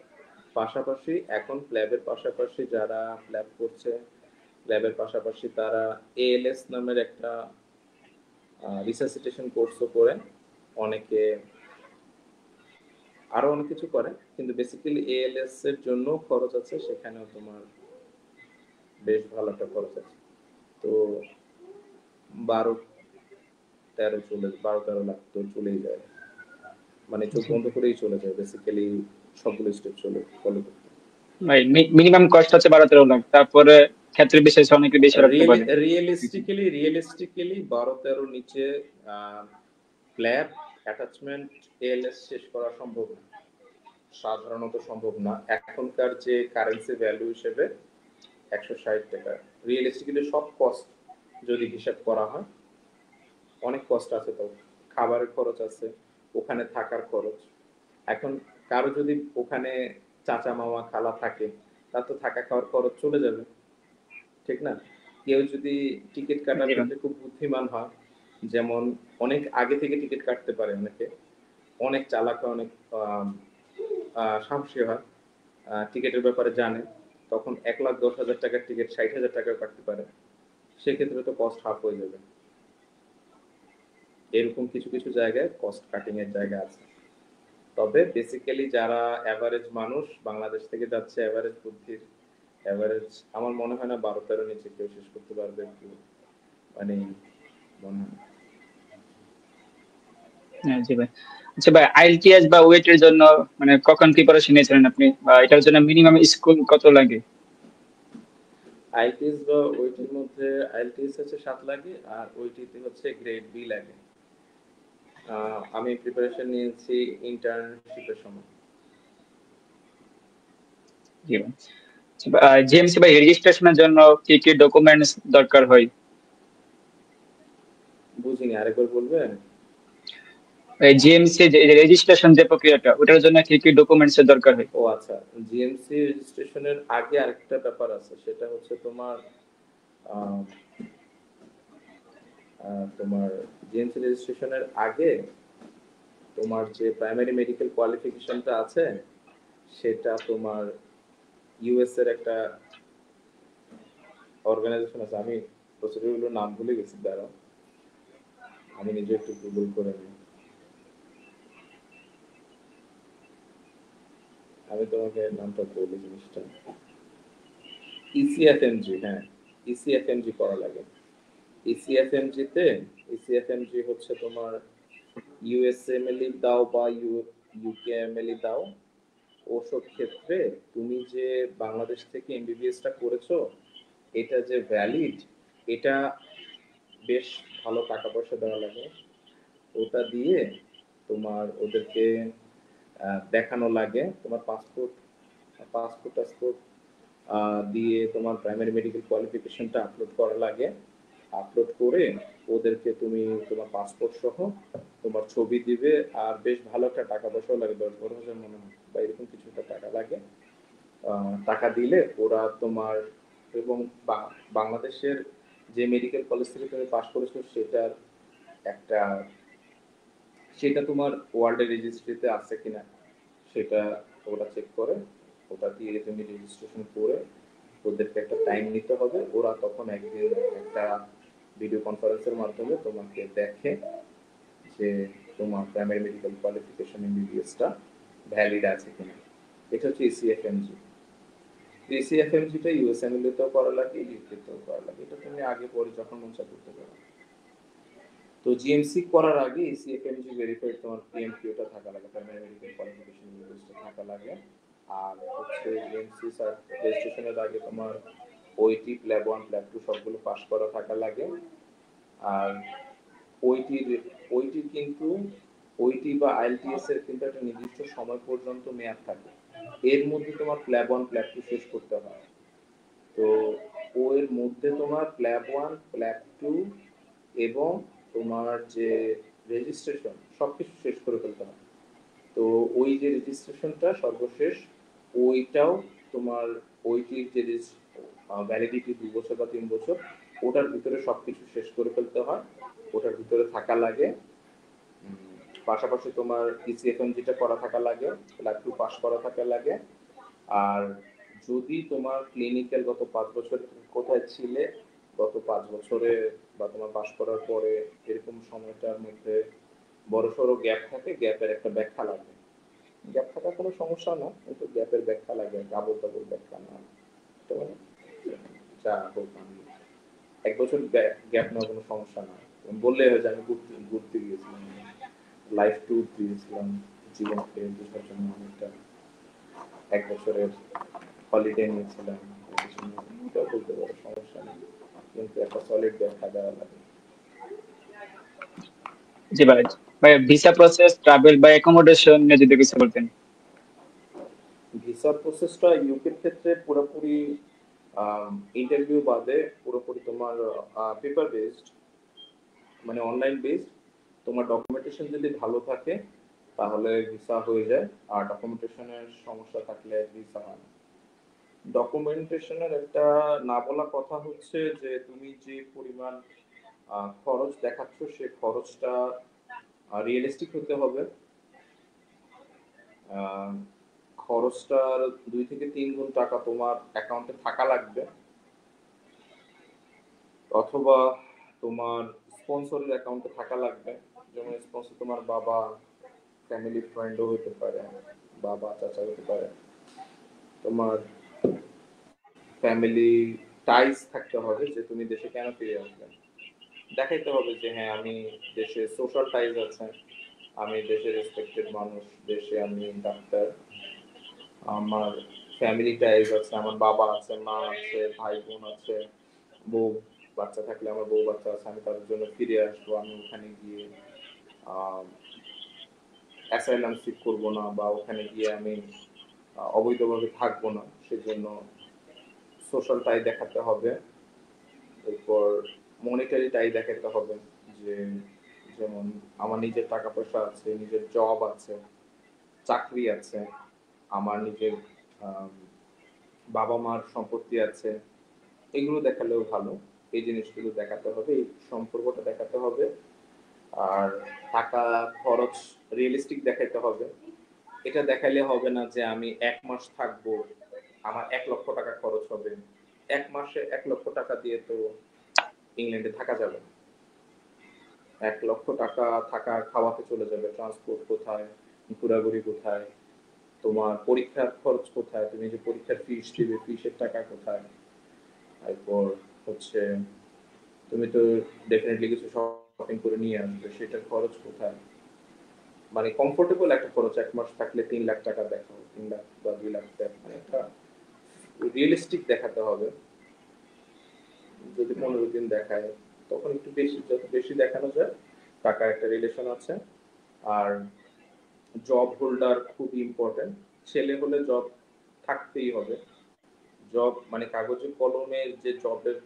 পাশাপাশি এখন প্ল্যাবের পাশাপাশি যারা প্ল্যাব করছে, ল্যাবের পাশাপাশি তারা এএলএস নামের একটা রিসাসিটেশন কোর্সও করে, অনেকে আরো অনেক কিছু করে, কিন্তু বেসিক্যালি এএলএস এর জন্য খরচ আছে, সেখানেও তোমার বেশ ভালো একটা খরচ আছে। তো 12-13 লাখ তো চলেই যায়, মানে চোখ বন্ধ করেই চলে যায় বেসিক্যালি সবগুলো স্টেপ চলে ফলো করতে। ভাই মিনিমাম কস্ট হচ্ছে 12-13 লাখ, তারপরে ক্ষেত্রে বিশেষ অনেকে বেশি রাখতে পারে। রিয়েলিস্টিক্যালি 12-13 নিচে প্ল্যাব অ্যাটাচমেন্ট এএলএস শেষ করা সম্ভব না, সাধারণত সম্ভব না। এখনকার যে কারেন্সি ভ্যালু হিসেবে 160 টাকা। রিয়েলিস্টিক্যালি সব কস্ট যদি হিসাব করা হয়, অনেক কস্ট আছে, তো খাবারের খরচ আছে, ওখানে থাকার খরচ। এখন কারো যদি ওখানে চাচা মামা খালা থাকে, তার তো থাকা খাওয়ার খরচ চলে যাবে, ঠিক না? কেউ যদি টিকিট কাটার ক্ষেত্রে খুব বুদ্ধিমান হয়, যেমন অনেক আগে থেকে টিকিট কাটতে পারে, অনেকে অনেক চালাক, অনেক সাহসী হয়, টিকিটের ব্যাপারে জানে, তখন 1,10,000 টাকার টিকিট 60,000 টাকায় কাটতে পারে, সেক্ষেত্রে তো কস্ট হাফ হয়ে যাবে। এরকম কিছু কিছু জায়গায় কস্ট কাটিং এর জায়গা আছে। তবে বেসিক্যালি যারা এভারেজ মানুষ, বাংলাদেশ থেকে যাচ্ছে এভারেজ বুদ্ধির, এভারেজ আমার মনে হয় না 12-13 নিচে কেউ শেষ করতে পারবে, একটু মানে মনে হয়। হ্যাঁ জি ভাই। আচ্ছা ভাই, আইএলটিএস বা ওয়েট এর জন্য মানে কখন প্রিপারেশন নিয়েছিলেন আপনি, বা এটার জন্য মিনিমাম স্কোর কত লাগে? আইটিএস বা ওইটির মধ্যে আইএলটিএস হচ্ছে 7 লাগে, আর ওইটিতে হচ্ছে গ্রেড বি লাগে। আমি প্রিপারেশন নিয়েছি ইন্টার্নশিপের সময়। জি ভাই। জিএমসি ভাই রেজিস্ট্রেশনের জন্য কি কি ডকুমেন্টস দরকার হয়? বুঝিনি, আরেকবার বলবেন? জিএমসি যে রেজিস্ট্রেশন যে প্রক্রিয়াটা, ওটার জন্য কি কি ডকুমেন্টস এর দরকার হয়? ও আচ্ছা, জিএমসি রেজিস্ট্রেশনের আগে আরেকটা ব্যাপার আছে, সেটা হচ্ছে তোমার আহ, তোমার জিএমসি রেজিস্ট্রেশনের আগে তোমার যে প্রাইমারি মেডিকেল কোয়ালিফিকেশনটা আছে সেটা তোমার ইউএস এর একটা অর্গানাইজেশন আছে, আমি প্রসিডিউরগুলোর নাম ভুলে গেছি, দাঁড়াও আমি নিজে একটু গুগল করে নিই। আমি তোমাকে নামটা বলি জিনিসটা, ইসিএফএমজি, হ্যাঁ ইসিএফএমজি করা লাগে। ইসিএফএমজি তে ইসিএফএমজি হচ্ছে তোমার ইউএসএমএলই দাও বা ইউকেএমএলই দাও, ওসব ক্ষেত্রে তুমি যে বাংলাদেশ থেকে এমবিবিএসটা করেছো এটা যে ভ্যালিড, এটা বেশ ভালো টাকা পয়সা দেওয়া লাগে। ওটা দিয়ে তোমার ওদেরকে দেখানো লাগে, তোমার পাসপোর্ট পাসপোর্ট টাসপোর্ট দিয়ে তোমার প্রাইমারি মেডিকেল কোয়ালিফিকেশনটা আপলোড করা লাগে। আপলোড করে ওদেরকে তুমি তোমার পাসপোর্ট সহ তোমার ছবি দিবে, আর বেশ ভালো একটা টাকা পয়সাও লাগে, 10-12 হাজার মনে হয় বা এরকম কিছু একটা টাকা লাগে। টাকা দিলে ওরা তোমার, এবং বাংলাদেশের যে মেডিকেল কলেজ থেকে তুমি পাশ করেছো সেটার একটা, সেটা তোমার ওয়ার্ল্ডের রেজিস্ট্রিতে আছে কিনা সেটা ওরা চেক করে, ওটা দিয়ে তুমি রেজিস্ট্রেশন করে ওদেরকে একটা টাইম নিতে হবে, ওরা তখন একদিন একটা ভিডিও কনফারেন্সের মাধ্যমে তোমাকে দেখে যে তোমার প্রাইমারি মেডিকেল কোয়ালিফিকেশন এমবিবিএসটা ভ্যালিড আছে কিনা। এটা হচ্ছে এসিএফএমজি। এসিএফএমজিটা ইউএসএমএল তেও করা লাগে, ইউকে তেও করা লাগে, এটা তুমি আগে পরে যখন মন চায় করতে পারো। তো জিএমসি করার আগে এসিএফএমজি ভেরিফাইড তোমার পিএমকিউটা থাকা লাগে, প্রাইমারি মেডিকেল কোয়ালিফিকেশন এমবিবিএসটা থাকা লাগে। আর হচ্ছে জিএমসি রেজিস্ট্রেশনের আগে তোমার ওইটি প্ল্যাব 1 প্ল্যাব 2 সবগুলো পাস করা থাকা লাগে। আর ওইটির ওইটির কিন্তু ওইটি বা আইএলটিএস এর কিন্তু একটা নির্দিষ্ট সময় পর্যন্ত মেয়াদ থাকে, এর মধ্যে তোমার প্ল্যাব 1 প্ল্যাব 2 শেষ করতে হয়। তো এর মধ্যে তোমার প্ল্যাব 1 প্ল্যাব 2 এবং তোমার যে রেজিস্ট্রেশন সবকিছু শেষ করে ফেলতে হয়। তো ওই যে রেজিস্ট্রেশনটা সর্বশেষ, ওইটাও তোমার ওইটির যে ভ্যালিডিটি 2 বছর বা 3 বছর, ওটার ভিতরে সবকিছু শেষ করে ফেলতে হয়, ওটার ভিতরে থাকা লাগে। পাশাপাশি তোমার ইসিএফএম যেটা করা থাকা লাগে, প্লাস 2 পাস করা থাকা লাগে। আর যদি তোমার ক্লিনিক্যাল গত 5 বছর কোথায় ছিলে, গত 5 বছরে বা তোমার পাস করার পরে এরকম সময়টার মধ্যে বড়সড় গ্যাপ থাকে, গ্যাপের একটা ব্যাখ্যা লাগে। গ্যাপ থাকা কোনো সমস্যা না, কিন্তু গ্যাপের ব্যাখ্যা লাগে, আবল তাবল ব্যাখ্যা না। তো যা হোক, আমি 1 বছর গ্যাপ নেওয়া কোনো সমস্যা না, বললে হয় যে আমি ঘুরতে ঘুরতে গিয়েছিলাম, লাইফ ট্যুর দিয়েছিলাম, জীবনকে বোঝার জন্য অনেকটা 1 বছরের হলিডে নিয়েছিলাম, এটাও বলতে পারো, সমস্যা নেই, কিন্তু একটা সলিড ব্যাখ্যা দেওয়া লাগে। জি ভাই। ভাই ভিসা প্রসেস, ট্রাভেল বা অ্যাকোমোডেশন নিয়ে যদি কিছু বলতেন। ভিসা প্রসেসটা ইউকের ক্ষেত্রে পুরোপুরি ইন্টারভিউ বাদে পুরোপুরি তোমার পেপার বেসড, মানে অনলাইন বেসড। তোমার ডকুমেন্টেশন যদি ভালো থাকে তাহলে ভিসা হয়ে যায়, আর ডকুমেন্টেশনের সমস্যা থাকলে ভিসা হয় না। ডকুমেন্টেশনের একটা না বলা কথা হচ্ছে যে তুমি যে পরিমাণ খরচ দেখাচ্ছ সে খরচটা রিয়েলিস্টিক হতে হবে। আহ, খরচটার 2 থেকে 3 গুণ টাকা তোমার অ্যাকাউন্টে থাকা লাগবে, অথবা তোমার স্পন্সরের অ্যাকাউন্টে থাকা লাগবে। যেমন স্পন্সর তোমার বাবা, ফ্যামিলি ফ্রেন্ডও হতে পারে, বাবা চাচা হতে পারে। তোমার ফ্যামিলি টাইজ থাকতে হবে, যে তুমি দেশে কেন ফিরে আসবে, দেখাইতে হবে যে হ্যাঁ আমি দেশে সোশ্যাল টাইজ আছে, আমি দেশের রেসপেক্টেড মানুষ, দেশে আমি ডাক্তার, আমার ফ্যামিলি টাইজ আছে, আমার বাবা আছে, মা আছে, ভাই বোন আছে, বউ বাচ্চা থাকলে আমার বউ বাচ্চা আছে, আমি তাদের জন্য ফিরে আসবো, আমি ওখানে গিয়ে অ্যাসাইলাম সিক করবো না, বা ওখানে গিয়ে আমি অবৈধভাবে থাকবো না, সেজন্য সোশ্যাল টাই দেখাতে হবে। এরপর মনিটারি টাই দেখাতে হবে, যে যেমন আমার নিজের টাকা পয়সা আছে, নিজের জব আছে, চাকরি আছে, আমার নিজের বাবা মার সম্পত্তি আছে, এগুলো দেখালেও ভালো। এই জিনিসগুলো দেখাতে হবে, এই সম্পর্কটা দেখাতে হবে। আর টাকা খরচ রিয়েলিস্টিক দেখাইতে হবে। এটা দেখাইলে হবে না যে আমি 1 মাস থাকবো, আমার 1 লক্ষ টাকা খরচ হবে। 1 মাসে 1 লক্ষ টাকা দিয়ে তো ইংল্যান্ডে থাকা যাবে না। 1 লক্ষ টাকা থাকা খাওয়াতে চলে যাবে, ট্রান্সপোর্ট কোথায়, ঘোরাঘুরি কোথায়, তোমার পরীক্ষার খরচ কোথায়, তুমি যে পরীক্ষার ফিস দিবে, ফিসের টাকা কোথায়, তারপর হচ্ছে তুমি তো ডেফিনেটলি কিছু শপিং করে নিয়ে আসবে, সেটার খরচ কোথায়। মানে কমফোর্টেবল একটা খরচ 1 মাস থাকলে 3 লাখ টাকা দেখাও, 3 লাখ বা 2 লাখ টাকা, মানে একটা রিয়েলিস্টিক দেখাতে হবে। যদি 15 দিন দেখায় তখন একটু বেশি, যত বেশি দেখানো যায় টাকার একটা রিলেশন আছে। আর জব হোল্ডার খুব ইম্পর্টেন্ট। ছেলে হলে জব থাকতেই হবে। জব মানে কাগজে কলমের যে জবের,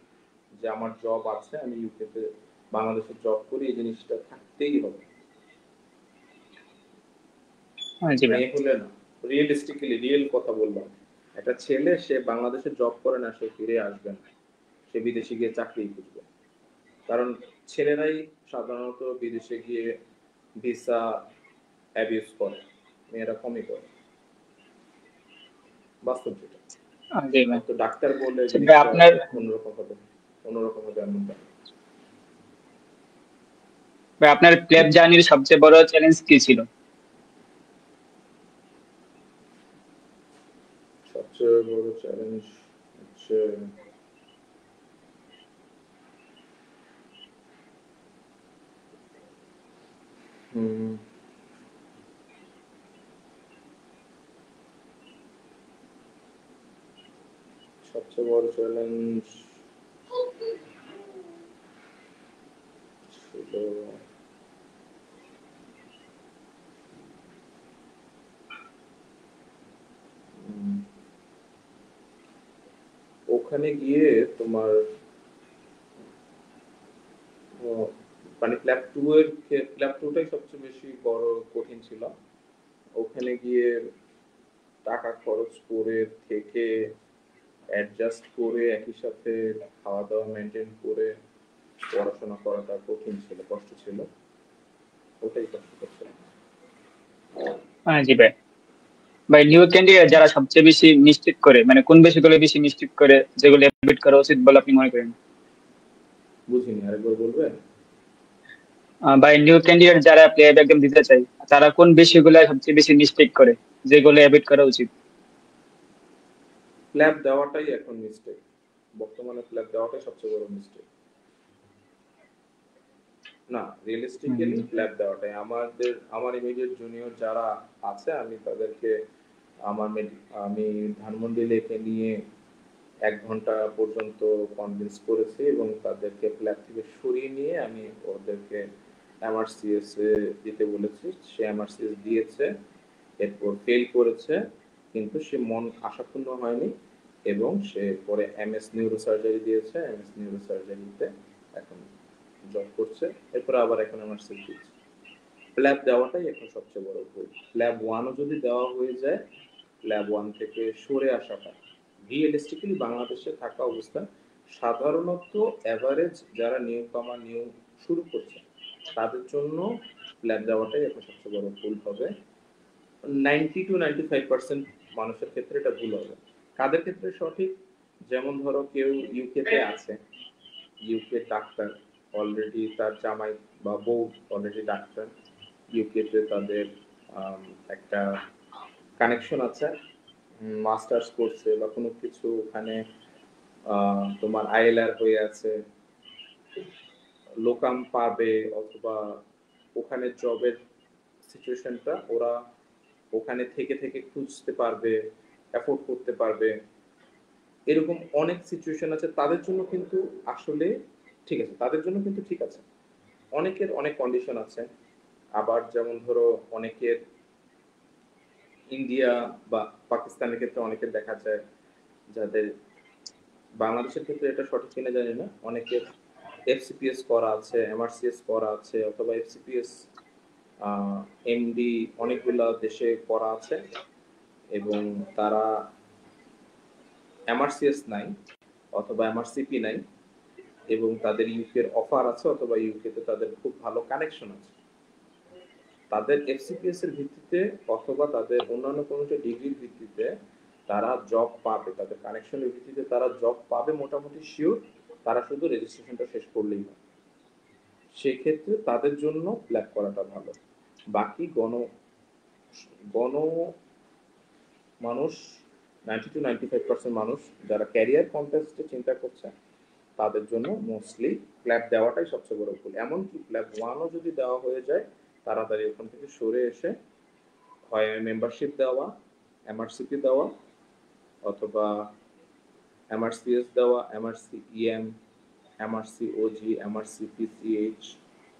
যে আমার জব আছে, আমি ইউকেতে বাংলাদেশে জব করি, এই জিনিসটা থাকতেই হবে। জি ভাই। মেয়ে হলে না, রিয়েলিস্টিক্যালি রিয়েল কথা বললাম, একটা ছেলে সে বাংলাদেশে জব করে না, সে ফিরে আসবে না, সে বিদেশে গিয়ে চাকরি খুঁজবে। কারণ ছেলেরাই সাধারণত বিদেশে গিয়ে ভিসা অ্যাবিউজ করে, মেয়েরা কমই করে, বাস্তব যেটা। জি ভাই। তো ডাক্তার বললে তো ভাই জিনিসটা আপনার অন্যরকম হবে, অন্যরকম হবে এমনটা। ভাই আপনার প্লেব জার্নির সবচেয়ে বড় চ্যালেঞ্জ কি ছিল? সবচেয়ে বড় চ্যালেঞ্জ হচ্ছে হুম, সবচেয়ে বড় চ্যালেঞ্জ ছিল উম, ওখানে গিয়ে তোমার মানে ক্ল্যাব টুটাই সবচেয়ে বেশি বড় কঠিন ছিল। ওখানে গিয়ে টাকা খরচ করে থেকে অ্যাডজাস্ট করে একই সাথে খাওয়া দাওয়া মেনটেন করে পড়াশোনা করাটা কঠিন ছিল, কষ্ট ছিল, ওটাই কষ্ট ছিল। জি ভাই। ভাই নিউ ক্যান্ডিডেট যারা সবচেয়ে বেশি মিস্টেক করে, মানে কোন বিষয়গুলো বেশি মিস্টেক করে যেগুলো অ্যাভয়েড করা উচিত বলে আপনি মনে করেন? বুঝিনি, আরেকবার বলবেন? ভাই নিউ ক্যান্ডিডেট যারা প্লেয়ার একদম দিতে চায়, তারা কোন বিষয়গুলো সবচেয়ে বেশি মিস্টেক করে যেগুলো অ্যাভয়েড করা উচিত? ফ্ল্যাপ দেওয়াটাই এখন মিস্টেক, বর্তমানে ফ্ল্যাপ দেওয়াটাই সবচেয়ে বড় মিস্টেক। না, রিয়েলিস্টিক্যালি ফ্ল্যাপ দেওয়াটাই আমার ইমিডিয়েট জুনিয়র যারা আছে, আমি তাদেরকে আমি ধানমন্ডি লেকে নিয়ে 1 ঘন্টা পর্যন্ত কনভিন্স করেছি এবং তাদেরকে ফ্ল্যাপ থেকে সরিয়ে নিয়ে আমি ওদেরকে এমআরসিএস এ দিতে বলেছি। সে এমআরসিএস দিয়েছে, এরপর ফেল করেছে, কিন্তু সে মন আশাপূর্ণ হয়নি এবং সে পরে এমএস নিউরো সার্জারি দিয়েছে, এমএস নিউরো সার্জারিতে এখন জব করছে, এরপর আবার এখন এমআরসিএস দিচ্ছে। ফ্ল্যাপ দেওয়াটাই এখন সবচেয়ে বড় ভুল। ফ্ল্যাপ ওয়ানও যদি দেওয়া হয়ে যায়, ল্যাব ওয়ান থেকে সরে আসাটা রিয়েলিস্টিক্যালি বাংলাদেশে থাকা অবস্থা, সাধারণত এভারেজ যারা নিউ শুরু করছে তাদের জন্য ল্যাব দেওয়াটাই এখন সবচেয়ে বড় ভুল হবে। 90 to 95% মানুষের ক্ষেত্রে এটা ভুল হবে। কাদের ক্ষেত্রে সঠিক? যেমন ধরো কেউ ইউকেতে আছে, ইউকে ডাক্তার, অলরেডি তার জামাই বা বউ অলরেডি ডাক্তার, ইউকেতে তাদের একটা কানেকশন আছে, মাস্টার্স করছে বা কোনো কিছু ওখানে তোমার আইএলআর হয়ে আছে, লোকাম পাবে, অথবা ওখানে জবের সিচুয়েশনটা ওরা ওখানে থেকে থেকে খুঁজতে পারবে, অ্যাফোর্ড করতে পারবে, এরকম অনেক সিচুয়েশন আছে, তাদের জন্য কিন্তু আসলে ঠিক আছে, তাদের জন্য কিন্তু ঠিক আছে। অনেকের অনেক কন্ডিশন আছে। আবার যেমন ধরো অনেকের ইন্ডিয়া বা পাকিস্তানের ক্ষেত্রে অনেকের দেখা যায়, যাদের বাংলাদেশের ক্ষেত্রে এটা সঠিক কিনা জানি না, অনেকের এফসিপিএস করা আছে, এমআরসিএস করা আছে, অথবা এফসিপিএস এমডি অনেকগুলা দেশে করা আছে, এবং তারা এমআরসিএস নাই অথবা এমআরসিপি নাই, এবং তাদের ইউকের অফার আছে অথবা ইউকেতে তাদের খুব ভালো কানেকশন আছে। তাদের এফসিপিএস এর ভিত্তিতে অথবা তাদের অন্যান্য কোনো একটা ডিগ্রির ভিত্তিতে তারা জব পাবে, তাদের কানেকশনের ভিত্তিতে তারা জব পাবে মোটামুটি শিওর, তারা শুধু রেজিস্ট্রেশনটা শেষ করলেই হয়। সেক্ষেত্রে তাদের জন্য প্ল্যাব করাটা ভালো। বাকি গণ মানুষ 90-95% মানুষ যারা ক্যারিয়ার কন্টেস্টে চিন্তা করছে তাদের জন্য মোস্টলি প্ল্যাব দেওয়াটাই সবচেয়ে বড় ভুল। এমনকি প্ল্যাব 1ও যদি দেওয়া হয়ে যায়, তাড়াতাড়ি ওখান থেকে সরে এসে হয় মেম্বারশিপ দেওয়া, এমআরসিপি দেওয়া, অথবা এমআরসিএস দেওয়া, এমআরসিইএম, এমআরসিওজি, এমআরসিপিসিএইচ,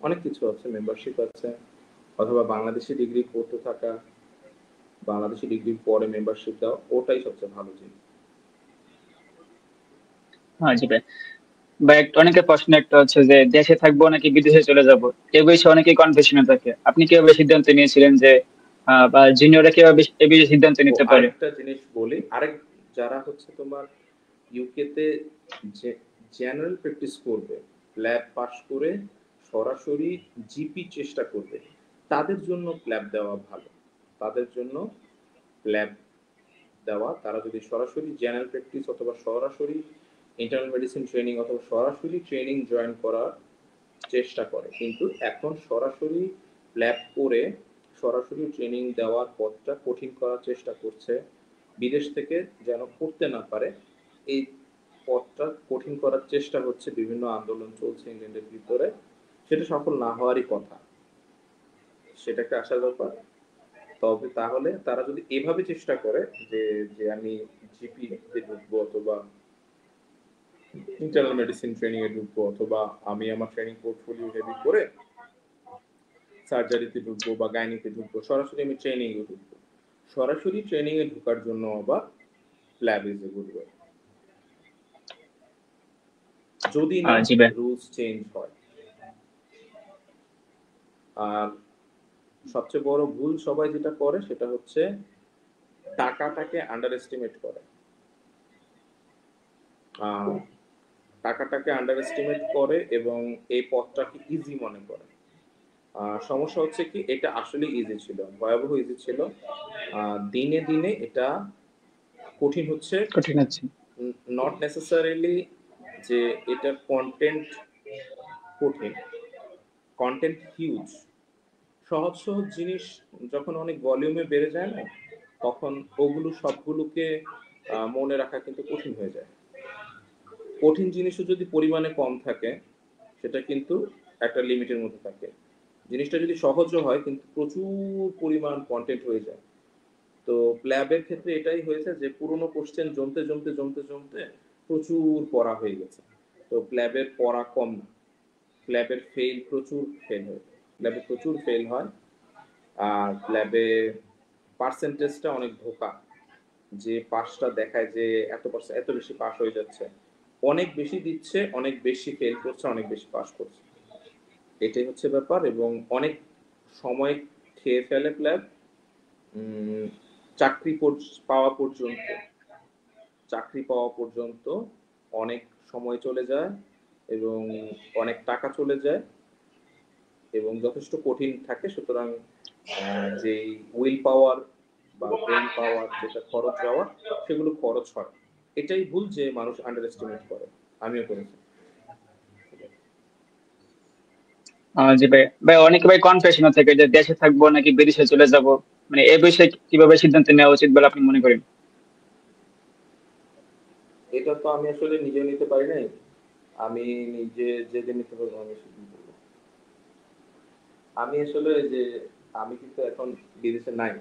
অনেক কিছু আছে, মেম্বারশিপ আছে, অথবা বাংলাদেশি ডিগ্রি করতে থাকা, বাংলাদেশি ডিগ্রির পরে মেম্বারশিপ দেওয়া, ওটাই সবচেয়ে ভালো জিনিস। হ্যাঁ জি ভাই। বা অনেকের প্রশ্ন একটা হচ্ছে যে দেশে থাকবো নাকি বিদেশে চলে যাব, এ বিষয়ে অনেকেই কনফিউশনে থাকে। আপনি কিভাবে সিদ্ধান্ত নিয়েছিলেন যে বা জুনিয়ররা কিভাবে এ বিষয়ে সিদ্ধান্ত ও নিতে পারে? আরেকটা জিনিস বলি, যারা হচ্ছে তোমার ইউকেতে যে জেনারেল প্র্যাকটিস করবে, ল্যাব পাস করে সরাসরি জিপি চেষ্টা করবে, তাদের জন্য ল্যাব দেওয়া ভালো। তাদের জন্য ল্যাব দেওয়া, তারা যদি সরাসরি জেনারেল প্র্যাকটিস অথবা সরাসরি ইন্টারনাল মেডিসিন ট্রেনিং অথবা সরাসরি ট্রেনিং জয়েন করার চেষ্টা করে, কিন্তু এখন সরাসরি ল্যাব করে সরাসরি ট্রেনিং দেওয়ার পথটা কঠিন করার চেষ্টা করছে, বিদেশ থেকে যেন করতে না পারে এই পথটা কঠিন করার চেষ্টা হচ্ছে। বিভিন্ন আন্দোলন চলছে ইংল্যান্ডের ভিতরে, সেটা সফল না হওয়ারই কথা, সেটা একটা আশার ব্যাপার। তবে তাহলে তারা যদি এভাবে চেষ্টা করে যে যে আমি জিপি তে ঢুকবো অথবা ইন্টারনাল মেডিসিন ট্রেনিং এ ঢুকবো, অথবা আমি আমার ট্রেনিং পোর্টফোলিও হেভি করে সার্জারিতে ঢুকবো বা গাইনিতে ঢুকবো, সরাসরি আমি ট্রেনিং এ ঢুকবো, সরাসরি ট্রেনিং এ ঢোকার জন্য আবার lab is a good way, যদি না জি ভাই। রুলস চেঞ্জ হয়। আর সবচেয়ে বড় ভুল সবাই যেটা করে সেটা হচ্ছে টাকাটাকে আন্ডার এস্টিমেট করে। টাকাটাকে আন্ডার এস্টিমেট করে এবং এই পথটাকে ইজি মনে করে। সমস্যা হচ্ছে কি, এটা আসলে ইজি ছিল, ভয়াবহ ইজি ছিল, দিনে দিনে এটা কঠিন হচ্ছে। কঠিন আছে। নট নেসেসারিলি যে এটার কন্টেন্ট কঠিন, কন্টেন্ট হিউজ। সহজ সহজ জিনিস যখন অনেক ভলিউমে বেড়ে যায় না, তখন ওগুলো সবগুলোকে মনে রাখা কিন্তু কঠিন হয়ে যায়। কঠিন জিনিসও যদি পরিমাণে কম থাকে, সেটা কিন্তু একটা লিমিটের মধ্যে থাকে। জিনিসটা যদি সহজও হয় কিন্তু প্রচুর পরিমাণ কন্টেন্ট হয়ে যায়। তো প্ল্যাবের ক্ষেত্রে এটাই হয়েছে যে পুরনো কোশ্চেন জমতে জমতে জমতে জমতে প্রচুর পড়া হয়ে গেছে। তো প্ল্যাবের পড়া কম না, প্ল্যাবের ফেল প্রচুর ফেল হয়, ল্যাবে প্রচুর ফেল হয়। আর ল্যাবে পার্সেন্টেজটা অনেক ধোকা, যে পাসটা দেখায় যে এত বেশি পাস হয়ে যাচ্ছে, অনেক বেশি দিচ্ছে, অনেক বেশি ফেল করছে, অনেক বেশি পাস করছে, এটাই হচ্ছে ব্যাপার। এবং অনেক সময় খেয়ে ফেলে প্ল্যাব। চাকরি পাওয়া পর্যন্ত চাকরি পাওয়া পর্যন্ত অনেক সময় চলে যায় এবং অনেক টাকা চলে যায় এবং যথেষ্ট কঠিন থাকে। সুতরাং যে উইল পাওয়ার বা ব্রেন পাওয়ার যেটা খরচ যাওয়ার, সেগুলো খরচ হয়। এটাই ভুল যে মানুষ আন্ডার এস্টিমেট করে, আমিও করেছি। জি ভাই। ভাই অনেকে ভাই কনফিউশনে থাকে যে দেশে থাকবো নাকি বিদেশে চলে যাব, মানে এই বিষয়ে কিভাবে সিদ্ধান্ত নেওয়া উচিত বলে আপনি মনে করেন? এটা তো আমি আসলে নিজে নিতে পারি নাই, আমি নিজে যেদিন নিতে পারবো আমি সেদিন বলবো। আমি আসলে যে আমি কিন্তু এখন বিদেশে নাই,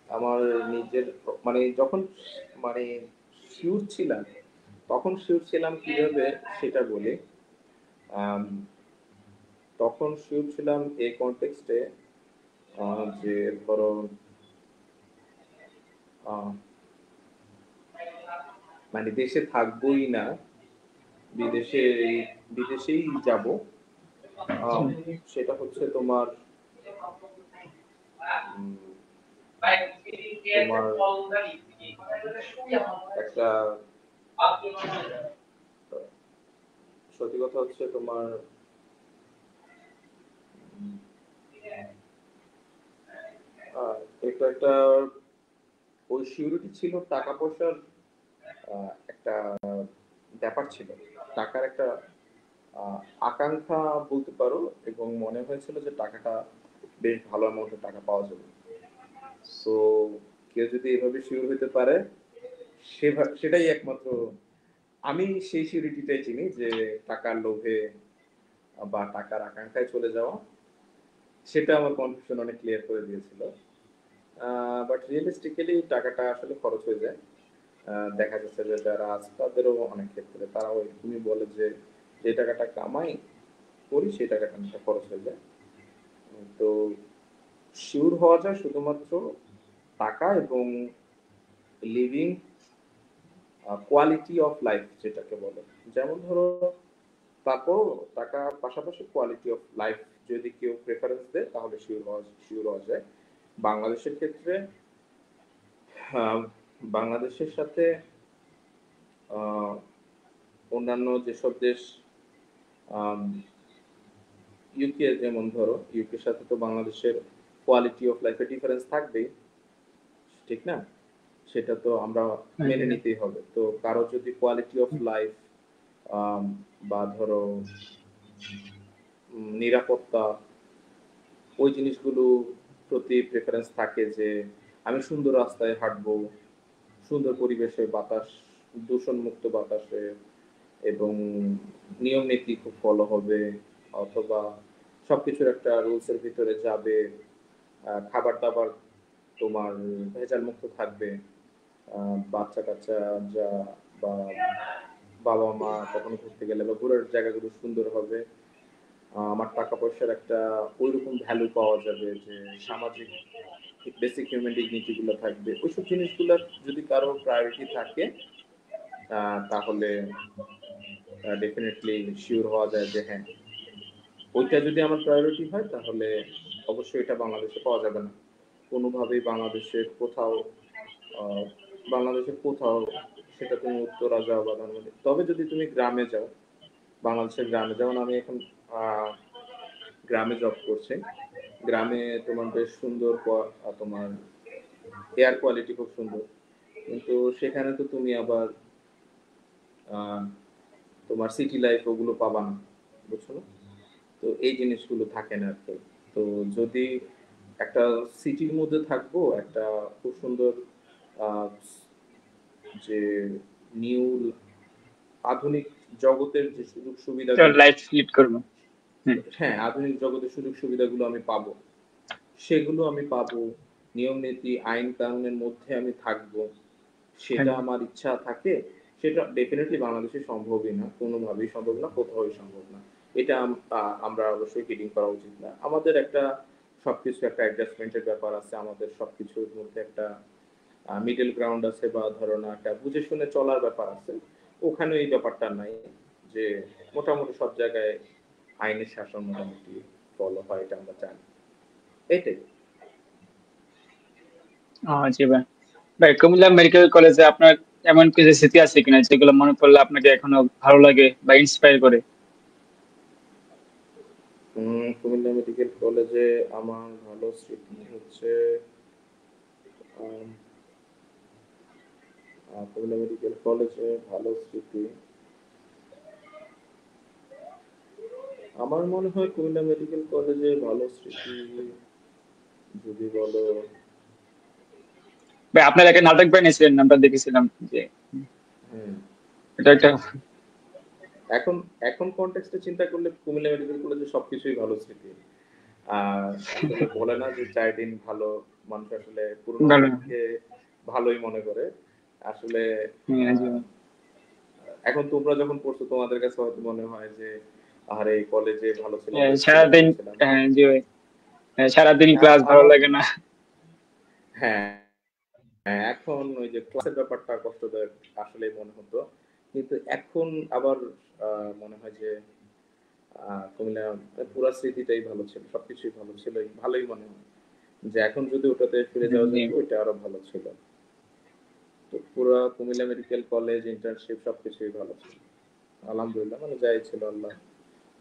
আমার নিজের মানে যখন মানে শিওর ছিলাম, তখন শিওর ছিলাম কিভাবে সেটা বলি। আম, তখন শিওর ছিলাম এই কনটেক্সটে যে ধরো মানে দেশে থাকবোই না, বিদেশে বিদেশেই যাব। সেটা হচ্ছে তোমার একটা সত্যি কথা হচ্ছে তোমার এটা একটা ওই সিউরিটি ছিল, টাকা পয়সার একটা ব্যাপার ছিল, টাকার একটা আকাঙ্ক্ষা বলতে পারো, এবং মনে হয়েছিল যে টাকাটা বেশ ভালো অ্যামাউন্টের টাকা পাওয়া যাবে। সো কেউ যদি এভাবে শিওর হতে পারে, সেটাই একমাত্র আমি সেই সিউরিটিটাই চিনি, যে টাকার লোভে বা টাকার আকাঙ্ক্ষায় চলে যাওয়া। সেটা আমার কনফিউশন অনেক ক্লিয়ার করে দিয়েছিল। বাট রিয়েলিস্টিক্যালি টাকাটা আসলে খরচ হয়ে যায়। দেখা যাচ্ছে যে যারা আছে তাদেরও অনেক ক্ষেত্রে তারাও এরকমই বলে যে যে টাকাটা কামাই করি সেই টাকাটা অনেকটা খরচ হয়ে যায়। তো শিওর হওয়া যায় শুধুমাত্র টাকা এবং লিভিং কোয়ালিটি অফ লাইফ যেটাকে বলে। যেমন ধরো, তারপর টাকার পাশাপাশি কোয়ালিটি অফ লাইফ যদি কেউ প্রেফারেন্স দেয় তাহলে শিওর হওয়া যায়। বাংলাদেশের ক্ষেত্রে বাংলাদেশের সাথে অন্যান্য যেসব দেশ, ইউকে, যেমন ধরো ইউকের সাথে তো বাংলাদেশের কোয়ালিটি অফ লাইফের ডিফারেন্স থাকবেই, ঠিক না? সেটা তো আমরা মেনে নিতেই হবে। তো কারো যদি কোয়ালিটি অফ লাইফ বা ধরো নিরাপত্তা, ওই জিনিসগুলো প্রতি প্রেফারেন্স থাকে যে আমি সুন্দর রাস্তায় হাঁটবো, সুন্দর পরিবেশে বাতাস, দূষণমুক্ত বাতাসে, এবং নিয়ম নীতি খুব ফলো হবে, অথবা সবকিছুর একটা রুলস এর ভিতরে যাবে, খাবার দাবার তোমার ভেজাল মুক্ত থাকবে, বাচ্চা কাচ্চা যা বা বাবা মা কখনো ঘুরতে গেলে বা ঘোরার জায়গাগুলো সুন্দর হবে, আমার টাকা পয়সার একটা ওইরকম ভ্যালু পাওয়া যাবে, যে সামাজিক বেসিক হিউম্যান ডিগনিটি গুলো থাকবে। ওইসব জিনিসগুলো যদি কারো প্রায়োরিটি থাকে, তাহলে ডেফিনেটলি শিওর হওয়া যায় যে হ্যাঁ, ওইটা যদি আমার প্রায়োরিটি হয় তাহলে অবশ্যই এটা বাংলাদেশে পাওয়া যাবে না কোনোভাবেই। বাংলাদেশের কোথাও সেটা তুমি উত্তরা যাও বা ধানমন্ডি, তবে যদি তুমি গ্রামে যাও, বাংলাদেশের গ্রামে, যেমন আমি এখন গ্রামে জব করছি, গ্রামে তোমার বেশ সুন্দর তোমার এয়ার কোয়ালিটি খুব সুন্দর, কিন্তু সেখানে তো তুমি আবার তোমার সিটি লাইফ ওগুলো পাবা না, বুঝছো না? তো এই জিনিসগুলো থাকে না আর কি। তো যদি একটা সিটির মধ্যে থাকবো, একটা খুব সুন্দর আহ, যে নিউ আধুনিক জগতের যে সুযোগ সুবিধাগুলো, লাইফ লিড করবো। হ্যাঁ, আধুনিক জগতের সুযোগ সুবিধাগুলো আমি পাবো, সেগুলো আমি পাবো, নিয়ম নীতি আইন কানুনের মধ্যে আমি থাকবো, সেটা আমার ইচ্ছা থাকে, সেটা ডেফিনেটলি বাংলাদেশে সম্ভবই না, কোনোভাবেই সম্ভব না, কোথাওই সম্ভব না। এটা আমরা অবশ্যই হিডিং করা উচিত না। আমাদের একটা সবকিছু একটা অ্যাডজাস্টমেন্টের ব্যাপার আছে, আমাদের সবকিছুর মধ্যে একটা মিডল গ্রাউন্ড আছে, বা ধরো না একটা বুঝে শুনে চলার ব্যাপার আছে। ওখানে এই ব্যাপারটা নাই, যে মোটামুটি সব জায়গায় আইনের শাসন মোটামুটি ফলো হয়, এটা আমরা জানি। এটাই। জি ভাই। ভাই, কুমিল্লা মেডিকেল কলেজে আপনার এমন কিছু স্মৃতি আছে কিনা যেগুলো মনে পড়লে আপনাকে এখনো ভালো লাগে বা ইন্সপায়ার করে? কুমিল্লা মেডিকেল কলেজে আমার ভালো স্মৃতি হচ্ছে কুমিল্লা মেডিকেল কলেজে ভালো স্মৃতি, আমার মনে হয় কুমিল্লা মেডিকেল কলেজে ভালো স্মৃতি যদি বলো, ভাই, আপনার একটা নাটক বানিয়েছিলেন, আমরা দেখেছিলাম যে হ্যাঁ, এটা একটা। এখন এখন কনটেক্সটে চিন্তা করলে কুমিল্লা মেডিকেল কলেজে সবকিছুই ভালো স্মৃতি। আসলে বলে না যে 4 দিন ভালো, মানুষ আসলে পুরোনো ভালো। দিনকে ভালোই মনে করে। আসলে হ্যাঁ, জি আহ, ভাই। এখন তোমরা যখন পড়ছো তোমাদের কাছে হয়তো মনে হয় যে আরে কলেজে ভালো ছিলাম, বেস্ট ছিলাম, সারাদিন। এই ছিলাম। হ্যাঁ, জি ভাই। সারাদিন ক্লাস ভালো আমার, লাগে না। হ্যাঁ, হ্যাঁ, এখন ওই যে ক্লাসের ব্যাপারটা কষ্টদায়ক আসলে মনে হতো, কিন্তু এখন আবার মনে হয় যে কুমিল্লা পুরো স্মৃতিটাই ভালো ছিল, সবকিছুই ভালো ছিল, ভালোই মনে হয় যে এখন যদি ওটাতে ফিরে যাওয়া জি। যেত ওইটা আরো ভালো ছিল। তো পুরো কুমিল্লা মেডিকেল কলেজ ইন্টার্নশিপ সবকিছুই ভালো ছিল, আলহামদুলিল্লাহ, মানে যাই ছিল আল্লাহ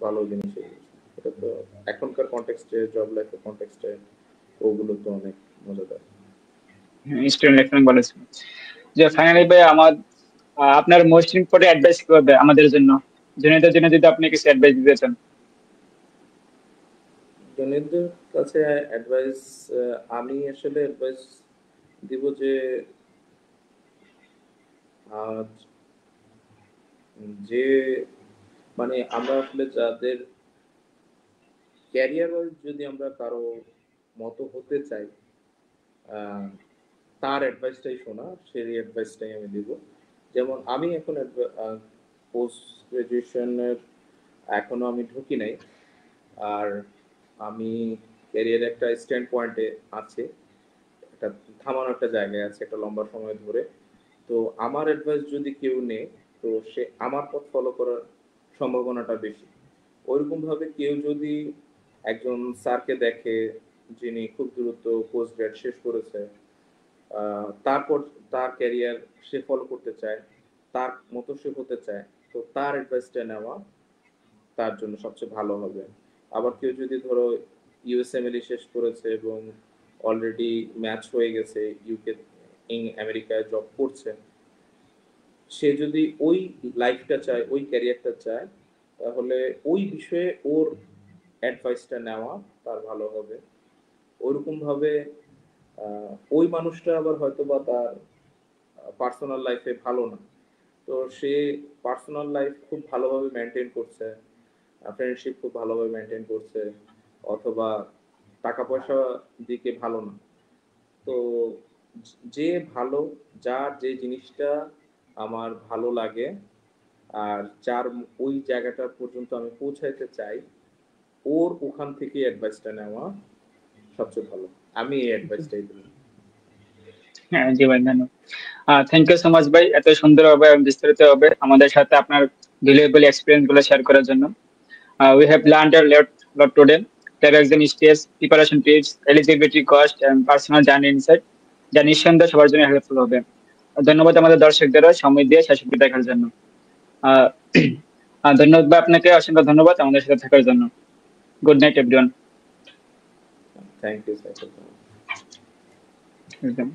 ভালো জিনিসই দিয়েছে। এটা তো এখনকার কনটেক্সটে, জব লাইফের কনটেক্সটে ওগুলো তো অনেক মজাদার। স্টুডেন্ট লাইফ অনেক ভালো ছিল। যে ফাইনালি ভাই আমার আপনার মোস্ট ইম্পর্টেন্ট অ্যাডভাইস কি হবে আমাদের জন্য, জুনিয়রদের জন্য যদি আপনি কিছু অ্যাডভাইস দিতে চান? জুনিয়রদের কাছে অ্যাডভাইস, আমি আসলে অ্যাডভাইস দিব যে আহ, যে মানে আমরা আসলে যাদের ক্যারিয়ার ওয়াইজ যদি আমরা কারো মতো হতে চাই, আহ, তার অ্যাডভাইসটাই শোনা, সেই অ্যাডভাইসটাই আমি দিব। যেমন আমি এখন পোস্ট গ্রাজুয়েশনের এখনো আমি ঢুকি নাই, আর আমি ক্যারিয়ার একটা স্ট্যান্ড পয়েন্টে আছে, একটা থামানো একটা জায়গায় আছে একটা লম্বা সময় ধরে। তো আমার অ্যাডভাইস যদি কেউ নেয়, তো সে আমার পথ ফলো করার সম্ভাবনাটা বেশি। ওইরকম ভাবে কেউ যদি একজন স্যারকে দেখে যিনি খুব দ্রুত পোস্ট গ্রেড শেষ করেছে, তারপর তার ক্যারিয়ার সে ফলো করতে চায়, তার মতো সে হতে চায়, তো তার অ্যাডভাইসটা নেওয়া তার জন্য সবচেয়ে ভালো হবে। আবার কেউ যদি ধরো ইউএসএমএলই শেষ করেছে এবং অলরেডি ম্যাচ হয়ে গেছে, ইউকে আমেরিকায় জব করছে, সে যদি ওই লাইফটা চায়, ওই ক্যারিয়ারটা চায়, তাহলে ওই বিষয়ে ওর অ্যাডভাইসটা নেওয়া তার ভালো হবে। ওইরকম ভাবে ওই মানুষটা আবার হয়তো বা তার পার্সোনাল লাইফে ভালো না, তো সে পার্সোনাল লাইফ খুব ভালোভাবে মেনটেন করছে, ফ্রেন্ডশিপ খুব ভালোভাবে মেনটেন করছে, অথবা টাকা পয়সা দিকে ভালো না। তো যে ভালো, যার যে জিনিসটা আমার ভালো লাগে আর যার ওই জায়গাটা পর্যন্ত আমি পৌঁছাইতে চাই, ওর ওখান থেকে অ্যাডভাইসটা নেওয়া সবচেয়ে ভালো। আমি এই অ্যাডভাইসটাই দিই। হ্যাঁ জি ভাই, ধন্যবাদ। থ্যাংক ইউ সো মাচ ভাই, এত সুন্দরভাবে এবং বিস্তারিতভাবে আমাদের সাথে আপনার ভ্যালুয়েবল এক্সপিরিয়েন্স গুলো শেয়ার করার জন্য। We have learned a lot today. There exam stage, preparation tips, eligibility cost, and personal journey insight. যা নিঃসন্দেহে সবার জন্য হেল্পফুল হবে। ধন্যবাদ আমাদের দর্শকদেরও সময় দিয়ে শেষ অবধি দেখার জন্য। আহ, ধন্যবাদ ভাই, আপনাকে অসংখ্য ধন্যবাদ আমাদের সাথে থাকার জন্য। Good night everyone. Thank you sir. একদম।